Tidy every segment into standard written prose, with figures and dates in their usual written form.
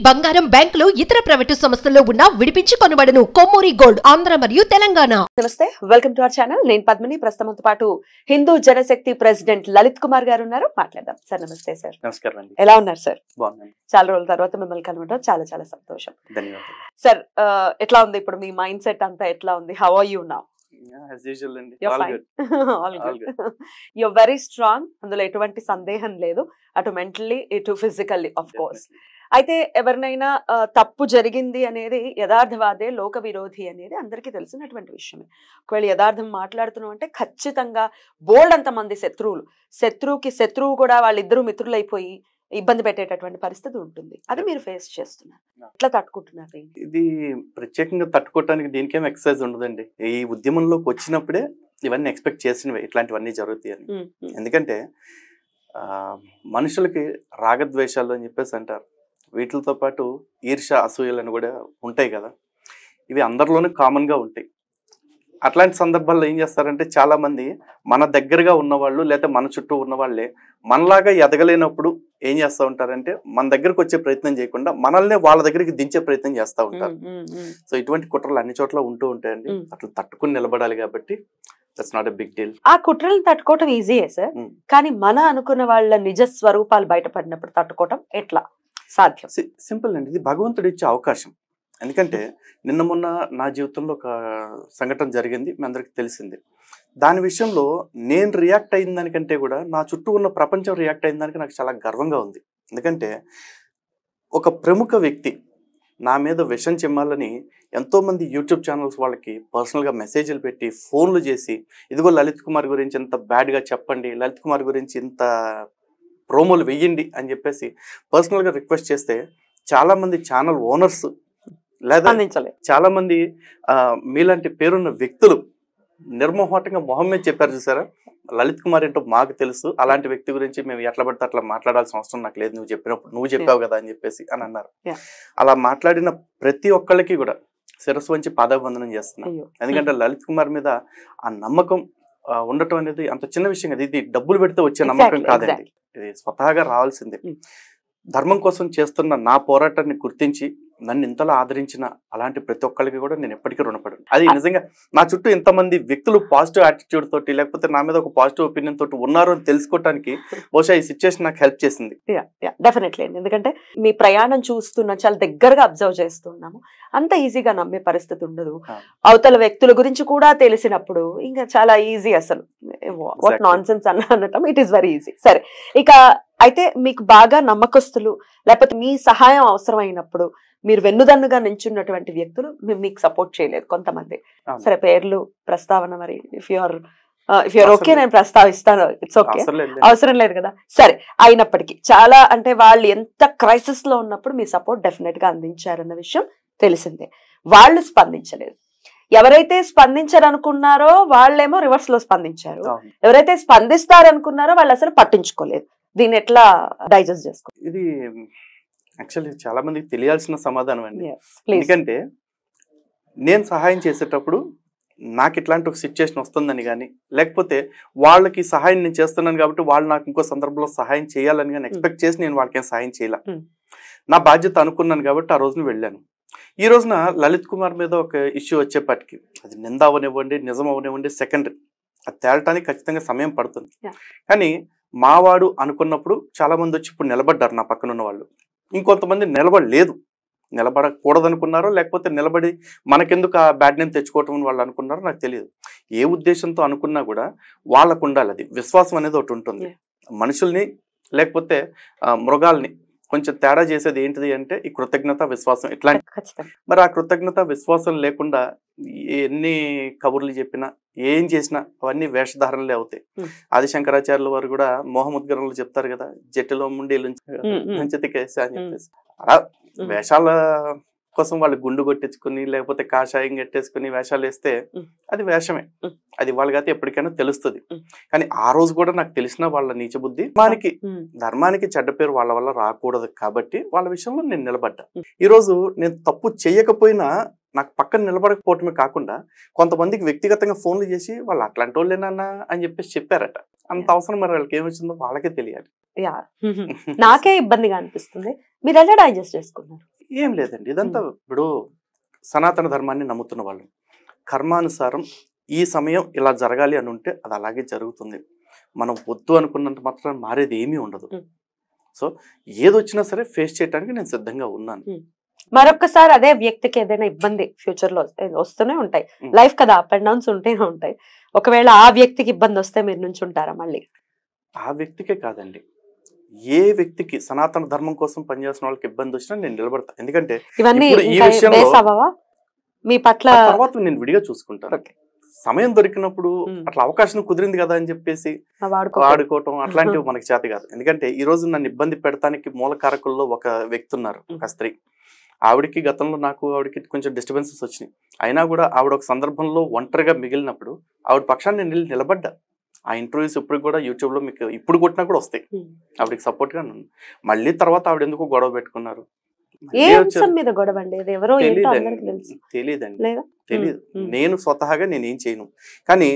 బంగారం బ్యాంకులు ఇతర ప్రైవేటు సంస్థల్లో ఉన్న విడిపించి కొనబడను. కొమ్మూరి గోల్డ్ ఆంధ్ర మరియు తెలంగాణ. నమస్తే, వెల్కమ్ టు అవర్ ఛానల్. నేను పద్మిని. ప్రస్తుతంతో పాటు హిందూ జనశక్తి ప్రెసిడెంట్ లలిత్ కుమార్ గారు ఉన్నారు. మాట్లాడదాం. సార్ నమస్తే. సార్ నమస్కారం అండి. ఎలా ఉన్నారు సార్? బాగున్నాను. చాలా రోజుల తర్వాత మిమ్మల్ని కలవడం చాలా చాలా సంతోషం. ధన్యవాదాలు సార్. ఎట్లా ఉంది ఇప్పుడు మీ మైండ్ సెట్ అంతా? ఎట్లా ఉంది? How are you now? as usual అండి. You're All fine. good. All All good. You're very strong. అందులో ఎటువంటి సందేహం లేదు. అటు మెంటల్లీ ఇటు ఫిజికల్లీ ఆఫ్ కోర్స్. అయితే ఎవరినైనా తప్పు జరిగింది అనేది యథార్థవాదే, లోక విరోధి అనేది అందరికీ తెలిసినటువంటి విషయమే. ఒకవేళ యథార్థం మాట్లాడుతున్నాం అంటే ఖచ్చితంగా బోల్డ్ అంతమంది శత్రువుకి శత్రువు కూడా వాళ్ళిద్దరూ మిత్రులు అయిపోయి ఇబ్బంది పెట్టేటటువంటి పరిస్థితి ఉంటుంది. అది మీరు ఫేస్ చేస్తున్నారు. ఎట్లా తట్టుకుంటున్నారు? ఇది ప్రత్యేకంగా తట్టుకోవటానికి దీనికేం ఎక్సర్సైజ్ ఉండదండి. ఈ ఉద్యమంలోకి వచ్చినప్పుడే ఇవన్నీ ఎక్స్పెక్ట్ చేసినవి ఇట్లాంటివన్నీ జరుగుతాయని. ఎందుకంటే మనుషులకి రాగద్వేషాలు అని చెప్పేసి అంటారు. వీటితో పాటు ఈర్ష, అసూయలు అని కూడా ఉంటాయి కదా. ఇవి అందరిలోనూ కామన్గా ఉంటాయి. అట్లాంటి సందర్భాల్లో ఏం చేస్తారంటే చాలా మంది మన దగ్గరగా ఉన్నవాళ్ళు లేదా మన చుట్టూ ఉన్న వాళ్ళే మనలాగా ఎదగలేనప్పుడు ఏం చేస్తూ ఉంటారంటే మన దగ్గరకు వచ్చే ప్రయత్నం చేయకుండా మనల్నే వాళ్ళ దగ్గరికి దించే ప్రయత్నం చేస్తూ ఉంటారు. సో ఇటువంటి కుట్రలు అన్ని చోట్ల ఉంటూ ఉంటాయండి. అట్లా తట్టుకుని నిలబడాలి కాబట్టి that's not a big deal. ఆ కుట్రలను తట్టుకోవటం ఈజీయే సార్. కానీ మన అనుకున్న వాళ్ళ నిజ స్వరూపాలు బయటపడినప్పుడు తట్టుకోవటం ఎట్లా సాధ్యం? సింపుల్ అండి. ఇది భగవంతుడు ఇచ్చే అవకాశం. ఎందుకంటే నిన్న మొన్న నా జీవితంలో ఒక సంఘటన జరిగింది, మీ అందరికి తెలిసింది. దాని విషయంలో నేను రియాక్ట్ అయిన దానికంటే కూడా నా చుట్టూ ఉన్న ప్రపంచం రియాక్ట్ అయిన దానికి నాకు చాలా గర్వంగా ఉంది. ఎందుకంటే ఒక ప్రముఖ వ్యక్తి నా మీద విషం చెమ్మాలని ఎంతోమంది యూట్యూబ్ ఛానల్స్ వాళ్ళకి పర్సనల్గా మెసేజ్లు పెట్టి ఫోన్లు చేసి, ఇదిగో లలిత్ కుమార్ గురించి ఇంత బ్యాడ్గా చెప్పండి, లలిత్ కుమార్ గురించి ఇంత ప్రోమోలు వెయ్యండి అని చెప్పేసి పర్సనల్గా రిక్వెస్ట్ చేస్తే చాలామంది ఛానల్ ఓనర్స్ లేదా చాలా మంది మీలాంటి పేరున్న వ్యక్తులు నిర్మోహటంగా మొహం మీద చెప్పారు. చూసారా, లలిత్ కుమార్ ఏంటో మాకు తెలుసు, అలాంటి వ్యక్తి గురించి మేము ఎట్లా పడితే అట్లా మాట్లాడాల్సిన అవసరం నాకు లేదు, నువ్వు చెప్పినప్పుడు నువ్వు చెప్పావు కదా అని చెప్పేసి అని అన్నారు. అలా మాట్లాడిన ప్రతి ఒక్కళ్ళకి కూడా శిరస్సు వంచి పాదాభివందనం చేస్తున్నాను. ఎందుకంటే లలిత్ కుమార్ మీద ఆ నమ్మకం ఉండటం అనేది అంత చిన్న విషయం కదా. ఇది డబ్బులు పెడితే వచ్చే నమ్మకం కాదండి, ఇది స్వతహాగా రావాల్సిందే. ధర్మం కోసం చేస్తున్న నా పోరాటాన్ని గుర్తించి నన్ను ఇంతలా ఆదరించిన అలాంటి ప్రతి ఒక్కరికి కూడా నేను ఎప్పటికీ రుణపడను. అది నిజంగా నా చుట్టూ ఇంతమంది వ్యక్తులు పాజిటివ్ యాటిట్యూడ్ తోటి లేకపోతే నా మీద ఒక పాజిటివ్ ఒపీనియన్ తోటి ఉన్నారు అని తెలుసుకోవడానికి బహుశా ఈ సిచ్యువేషన్ నాకు హెల్ప్ చేసింది. డెఫినెట్లీ. ఎందుకంటే మీ ప్రయాణం చూస్తున్నా, చాలా దగ్గరగా అబ్జర్వ్ చేస్తున్నాము. అంత ఈజీగా నమ్మే పరిస్థితి ఉండదు. అవతల వ్యక్తుల గురించి కూడా తెలిసినప్పుడు ఇంకా చాలా ఈజీ. అసలు వాట్ నాన్ సెన్స్ అనటం ఇట్ ఈస్ వెరీ ఈజీ. సరే, ఇక అయితే మీకు బాగా నమ్మకస్తులు లేకపోతే మీ సహాయం అవసరమైనప్పుడు మీరు వెన్నుదన్నుగా నించున్నటువంటి వ్యక్తులు మీకు సపోర్ట్ చేయలేదు కొంతమంది. సరే, పేర్లు ప్రస్తావన మరి ఇఫ్ యూఆర్ ఓకే నేను ప్రస్తావిస్తాను. ఇట్స్ ఓకే, అవసరం లేదు కదా. సరే, అయినప్పటికీ చాలా అంటే వాళ్ళు ఎంత క్రైసిస్ లో ఉన్నప్పుడు మీ సపోర్ట్ డెఫినెట్ గా అందించారన్న విషయం తెలిసిందే. వాళ్ళు స్పందించలేదు. ఎవరైతే స్పందించారనుకున్నారో వాళ్ళేమో రివర్స్ లో స్పందించారు. ఎవరైతే స్పందిస్తారనుకున్నారో వాళ్ళు అసలు పట్టించుకోలేదు. దీన్ని ఎట్లా డైజెస్ట్ చేసుకో? ఇది యాక్చువల్లీ చాలా మందికి తెలియాల్సిన సమాధానం అండి. ఎందుకంటే నేను సహాయం చేసేటప్పుడు నాకు ఇట్లాంటి ఒక సిచ్యువేషన్ వస్తుందని కానీ లేకపోతే వాళ్ళకి సహాయం నేను చేస్తున్నాను కాబట్టి వాళ్ళు నాకు ఇంకో సందర్భంలో సహాయం చేయాలని కానీ ఎక్స్పెక్ట్ చేసి నేను వాళ్ళకి సహాయం చేయాల. నా బాధ్యత అనుకున్నాను కాబట్టి ఆ రోజున వెళ్ళాను. ఈ రోజున లలిత్ కుమార్ మీద ఒక ఇష్యూ వచ్చేప్పటికి అది నింద అవనివ్వండి, నిజం అవనివ్వండి, సెకండరీ. అది తేలటానికి ఖచ్చితంగా సమయం పడుతుంది. కానీ మావాడు అనుకున్నప్పుడు చాలా మంది వచ్చి ఇప్పుడు నిలబడ్డారు నా పక్కన ఉన్న వాళ్ళు. ఇంకొంతమంది నిలబడలేదు, నిలబడకూడదనుకున్నారో లేకపోతే నిలబడి మనకెందుకు ఆ బ్యాడ్ నేమ్ తెచ్చుకోవటం వాళ్ళు అనుకున్నారో నాకు తెలియదు. ఏ ఉద్దేశంతో అనుకున్నా కూడా వాళ్ళకు ఉండాలి. అది విశ్వాసం అనేది ఒకటి ఉంటుంది. మనుషుల్ని లేకపోతే మృగాల్ని కొంచెం తేడా చేసేది ఏంటిది అంటే ఈ కృతజ్ఞత, విశ్వాసం. ఇట్లాంటి మరి ఆ కృతజ్ఞత, విశ్వాసం లేకుండా ఎన్ని కబుర్లు చెప్పినా ఏం చేసినా అవన్నీ వేషధారణలే అవుతాయి. ఆదిశంకరాచార్యుల వారు కూడా మోహముద్గరంలో చెప్తారు కదా, జట్టులో ముండి లుంచితికేసా అని చెప్పేసి. అలా వేషాల కోసం వాళ్ళు గుండు కొట్టించుకుని లేకపోతే కాషాయం కట్టేసుకుని వేషాలు వేస్తే అది వేషమే. అది వాళ్ళకైతే ఎప్పటికైనా తెలుస్తుంది. కానీ ఆ రోజు కూడా నాకు తెలిసిన వాళ్ళ నీచ బుద్ధి ధర్మానికి చెడ్డ పేరు వాళ్ళ వల్ల రాకూడదు కాబట్టి వాళ్ళ విషయంలో నేను నిలబడ్డా. ఈ రోజు నేను తప్పు చేయకపోయినా నాకు పక్కన నిలబడకపోవటమే కాకుండా కొంతమందికి వ్యక్తిగతంగా ఫోన్లు చేసి వాళ్ళు అట్లాంటి వాళ్ళేనా అని చెప్పేసి చెప్పారట. అంత అవసరం మరి వాళ్ళకి ఏమొచ్చిందో వాళ్ళకే తెలియాలి. నాకే ఇబ్బందిగా అనిపిస్తుంది. మీరు ఎలా డైజెస్ట్ చేసుకున్నారు? ఏం లేదండి, ఇదంతా ఇప్పుడు సనాతన ధర్మాన్ని నమ్ముతున్న వాళ్ళు కర్మానుసారం ఈ సమయం ఇలా జరగాలి అని ఉంటే అది అలాగే జరుగుతుంది. మనం వద్దు అనుకున్నంత మాత్రం మారేది ఏమీ ఉండదు. సో ఏదొచ్చినా సరే ఫేస్ చేయడానికి నేను సిద్ధంగా ఉన్నాను. మరొకసారి అదే వ్యక్తికి ఏదైనా ఇబ్బంది ఫ్యూచర్ లో వస్తూనే ఉంటాయి, లైఫ్ కదా, అప్ అండ్ డౌన్స్ ఉంటూనే ఉంటాయి. ఒకవేళ ఆ వ్యక్తికి ఇబ్బంది వస్తే మీరు నుంచి ఉంటారా మళ్ళీ? ఆ వ్యక్తికే కాదండి, ఏ వ్యక్తికి సనాతన ధర్మం కోసం పనిచేసిన వాళ్ళకి ఇబ్బంది వచ్చినా నేను నిలబడతా. ఎందుకంటే ఇవన్నీ ఈ విషయంలో మీ పట్ల తర్వాత నేను విడిగా చూసుకుంటాను. సమయం దొరికినప్పుడు అట్లా అవకాశం కుదిరింది కదా అని చెప్పేసి వాడుకోవటం అట్లాంటివి మనకి చేత కాదు. ఎందుకంటే ఈ రోజు నన్ను ఇబ్బంది పెడతానికి మూల కారకుల్లో ఒక వ్యక్తి ఉన్నారు, ఒక స్త్రీ. ఆవిడకి గతంలో ఆవిడకి కొంచెం డిస్టర్బెన్సెస్ వచ్చినాయి. అయినా కూడా ఆవిడ ఒక సందర్భంలో ఒంటరిగా మిగిలినప్పుడు ఆవిడ పక్షాన్ని నేను నిలబడ్డా. ఆ ఇంటర్వ్యూస్ ఇప్పుడు కూడా యూట్యూబ్ లో మీకు ఇప్పుడు కొట్టినా కూడా వస్తాయి. ఆవిడకి సపోర్ట్ గా మళ్ళీ తర్వాత ఆవిడ ఎందుకు గొడవ పెట్టుకున్నారు, తెలియదు. నేను స్వతహాగా నేనేం చేయను, కానీ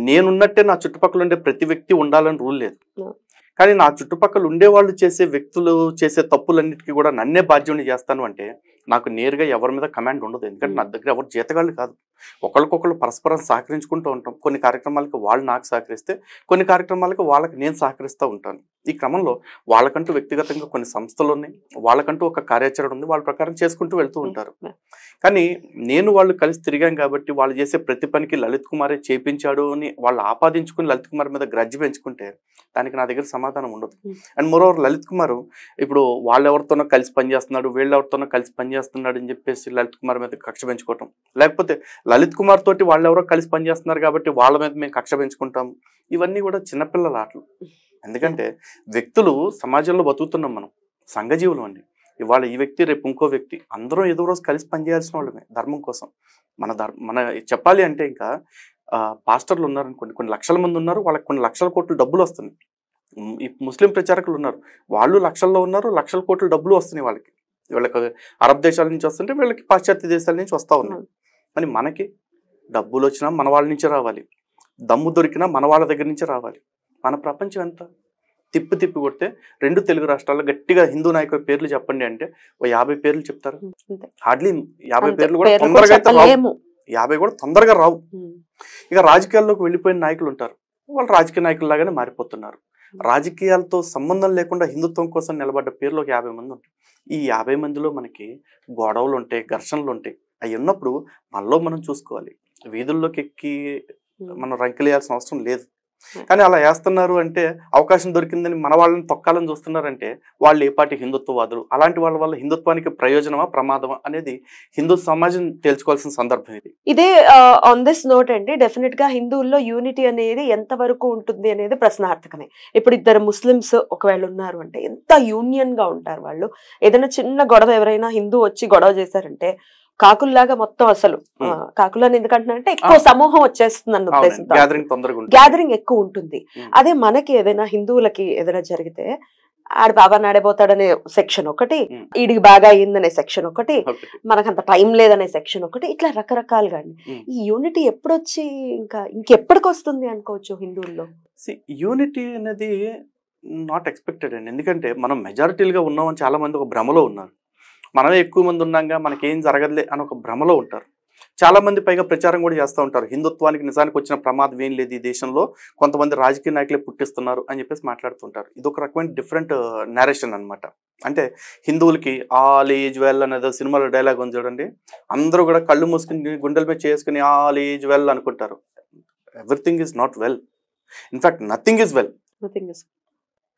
నేనున్నట్టే నా చుట్టుపక్కల ఉండే ప్రతి వ్యక్తి ఉండాలని రూల్ లేదు. కానీ నా చుట్టుపక్కల ఉండేవాళ్ళు చేసే వ్యక్తులు చేసే తప్పులన్నిటికీ కూడా నన్నే బాధ్యుని చేస్తాను అంటే నాకు నేరుగా ఎవరి మీద కమాండ్ ఉండదు. ఎందుకంటే నా దగ్గర ఎవరు జీతగాళ్ళు కాదు. ఒకరికొకరు పరస్పరం సహకరించుకుంటూ ఉంటాం. కొన్ని కార్యక్రమాలకు వాళ్ళు నాకు సహకరిస్తే, కొన్ని కార్యక్రమాలకు వాళ్ళకి నేను సహకరిస్తూ ఉంటాను. ఈ క్రమంలో వాళ్ళకంటూ వ్యక్తిగతంగా కొన్ని సంస్థలు ఉన్నాయి, వాళ్ళకంటూ ఒక కార్యాచరణ ఉంది, వాళ్ళ ప్రకారం చేసుకుంటూ వెళ్తూ ఉంటారు. కానీ నేను వాళ్ళు కలిసి తిరిగాం కాబట్టి వాళ్ళు చేసే ప్రతి పనికి లలిత్ కుమారే చేపించాడు అని వాళ్ళు ఆపాదించుకుని లలిత్ కుమార్ మీద గ్రడ్జ్ పెంచుకుంటే దానికి నా దగ్గర సమాధానం ఉండదు. అండ్ మోరోవర్ లలిత్ కుమార్ ఇప్పుడు వాళ్ళెవరితోనో కలిసి పనిచేస్తున్నాడు, వీళ్ళెవరితోనో కలిసి పనిచేస్తున్నాడు అని చెప్పేసి లలిత్ కుమార్ మీద కక్ష పెంచుకోవటం, లేకపోతే లలిత్ కుమార్ తోటి వాళ్ళెవరో కలిసి పనిచేస్తున్నారు కాబట్టి వాళ్ళ మీద మేము కక్ష పెంచుకుంటాం, ఇవన్నీ కూడా చిన్నపిల్లల ఆటలు. ఎందుకంటే వ్యక్తులు సమాజంలో బతుకుతున్నాం, మనం సంఘజీవులు అండి. ఇవాళ ఈ వ్యక్తి రేపు ఇంకో వ్యక్తి, అందరం ఏదో రోజు కలిసి పనిచేయాల్సిన వాళ్ళమే ధర్మం కోసం. మన చెప్పాలి అంటే ఇంకా పాస్టర్లు ఉన్నారు అనుకోండి, కొన్ని లక్షల మంది ఉన్నారు, వాళ్ళకి కొన్ని లక్షల కోట్ల డబ్బులు వస్తున్నాయి. ఈ ముస్లిం ప్రచారకులు ఉన్నారు, వాళ్ళు లక్షల్లో ఉన్నారు, లక్షల కోట్ల డబ్బులు వస్తున్నాయి వాళ్ళకి. వీళ్ళకి అరబ్ దేశాల నుంచి వస్తుంటే వీళ్ళకి పాశ్చాత్య దేశాల నుంచి వస్తూ ఉన్నాయి. కానీ మనకి డబ్బులు వచ్చినా మన వాళ్ళ నుంచే రావాలి, దమ్ము దొరికినా మన వాళ్ళ దగ్గర నుంచే రావాలి. మన ప్రపంచం ఎంత తిప్పి కొడితే 2 తెలుగు రాష్ట్రాల్లో గట్టిగా హిందూ నాయకుల పేర్లు చెప్పండి అంటే 50 పేర్లు చెప్తారు. హార్డ్లీ 50 పేర్లు కూడా తొందరగా అయితే రావు, 50 కూడా తొందరగా రావు. ఇక రాజకీయాల్లోకి వెళ్ళిపోయిన నాయకులు ఉంటారు, వాళ్ళు రాజకీయ నాయకుల్లాగానే మారిపోతున్నారు. రాజకీయాలతో సంబంధం లేకుండా హిందుత్వం కోసం నిలబడ్డ పేర్లు ఒక 50 మంది ఉంటారు. ఈ 50 మందిలో మనకి గొడవలు ఉంటాయి, ఘర్షణలు ఉంటాయి. అవి ఉన్నప్పుడు మనలో మనం చూసుకోవాలి. వీధుల్లోకి ఎక్కి మనం రంకెలేయాల్సిన అవసరం లేదు. కానీ అలా వేస్తున్నారు అంటే, అవకాశం దొరికిందని మన వాళ్ళని తొక్కాలని చూస్తున్నారంటే వాళ్ళు ఏ పార్టీ హిందుత్వవాదులు, అలాంటి వాళ్ళ వల్ల హిందుత్వానికి ప్రయోజనమా ప్రమాదమా అనేది హిందూ సమాజం తేల్చుకోవాల్సిన సందర్భం ఇది. ఇదే ఆన్ దిస్ నోట్ అండి, డెఫినెట్ గా హిందువుల్లో యూనిటీ అనేది ఎంత వరకు ఉంటుంది అనేది ప్రశ్నార్థకమే. ఇప్పుడు ఇద్దరు ముస్లిమ్స్ ఒకవేళ ఉన్నారు అంటే ఎంత యూనియన్ గా ఉంటారు వాళ్ళు. ఏదైనా చిన్న గొడవ ఎవరైనా హిందూ వచ్చి గొడవ చేశారంటే కాకుల్లాగా మొత్తం అసలు కాకులని ఎందుకంటే ఎక్కువ సమూహం వచ్చేస్తుంది అన్న ఉద్దేశంతో గ్యాదరింగ్ ఎక్కువ ఉంటుంది. అదే మనకి ఏదైనా హిందువులకి ఏదైనా జరిగితే ఆడ బాబా నాడైపోతాడనే సెక్షన్ ఒకటి, ఈడికి బాగా అయ్యిందనే సెక్షన్ ఒకటి, మనకంత టైం లేదనే సెక్షన్ ఒకటి, ఇట్లా రకరకాలుగా అండి. ఈ యూనిటీ ఎప్పుడొచ్చి ఇంకెప్పటికి వస్తుంది అనుకోవచ్చు హిందువుల్లో? యూనిటీ అనేది నాట్ ఎక్స్పెక్టెడ్ అండి. ఎందుకంటే మనం మెజారిటీలుగా ఉన్నామని చాలా మంది ఒక భ్రమలో ఉన్నారు. మనమే ఎక్కువ మంది ఉన్నాగా మనకేం జరగదులే అని ఒక భ్రమలో ఉంటారు. చాలా మంది పైగా ప్రచారం కూడా చేస్తూ ఉంటారు, హిందుత్వానికి నిజానికి వచ్చిన ప్రమాదం ఏం లేదు ఈ దేశంలో, కొంతమంది రాజకీయ నాయకులే పుట్టిస్తున్నారు అని చెప్పేసి మాట్లాడుతుంటారు. ఇది ఒక రకమైన డిఫరెంట్ నేరేషన్ అనమాట. అంటే హిందువులకి ఆల్ ఈజ్ వెల్ అనేది సినిమాలో డైలాగ్ ఉంది చూడండి, అందరూ కూడా కళ్ళు మూసుకుని గుండెల మీద చేసుకుని ఆల్ ఈజ్ వెల్ అనుకుంటారు. Everything is not well, in fact nothing is well.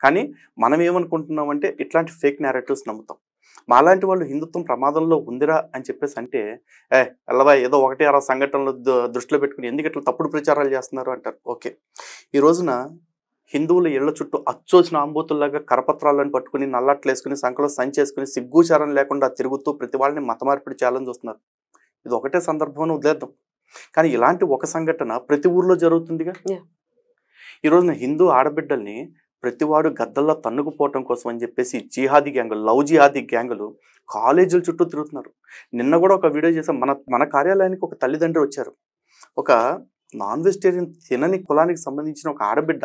కానీ మనం ఏమనుకుంటున్నాం అంటే ఇట్లాంటి ఫేక్ నేరేటివ్స్ నమ్ముతాం. మాలాంటి వాళ్ళు హిందుత్వం ప్రమాదంలో ఉందిరా అని చెప్పేసి అంటే అల్లవా ఏదో 1-6 సంఘటనలు దృష్టిలో పెట్టుకుని ఎందుకు ఇట్లా తప్పుడు ప్రచారాలు చేస్తున్నారు అంటారు. ఓకే, ఈ రోజున హిందువుల ఇళ్ల చుట్టూ అచ్చోసిన ఆంబూతుల్లాగా కరపత్రాలను పట్టుకుని నల్లట్లు వేసుకుని సంకలో సంచేసుకుని సిగ్గుచారం లేకుండా తిరుగుతూ ప్రతి వాళ్ళని మత మార్పిడి చేయాలని చూస్తున్నారు. ఇది ఒకటే సందర్భంలో వదిలేద్దాం. కానీ ఇలాంటి ఒక సంఘటన ప్రతి ఊర్లో జరుగుతుందిగా. ఈ రోజున హిందూ ఆడబిడ్డల్ని ప్రతివాడు గద్దల్లో తన్నుకుపోవటం కోసం అని చెప్పేసి జిహాదీ గ్యాంగులు, లవ్ జిహాదీ గ్యాంగులు కాలేజీల చుట్టూ తిరుగుతున్నారు. నిన్న కూడా ఒక వీడియో చేసాం, మన కార్యాలయానికి ఒక తల్లిదండ్రి వచ్చారు. ఒక నాన్ వెజిటేరియన్ తినని కులానికి సంబంధించిన ఒక ఆడబిడ్డ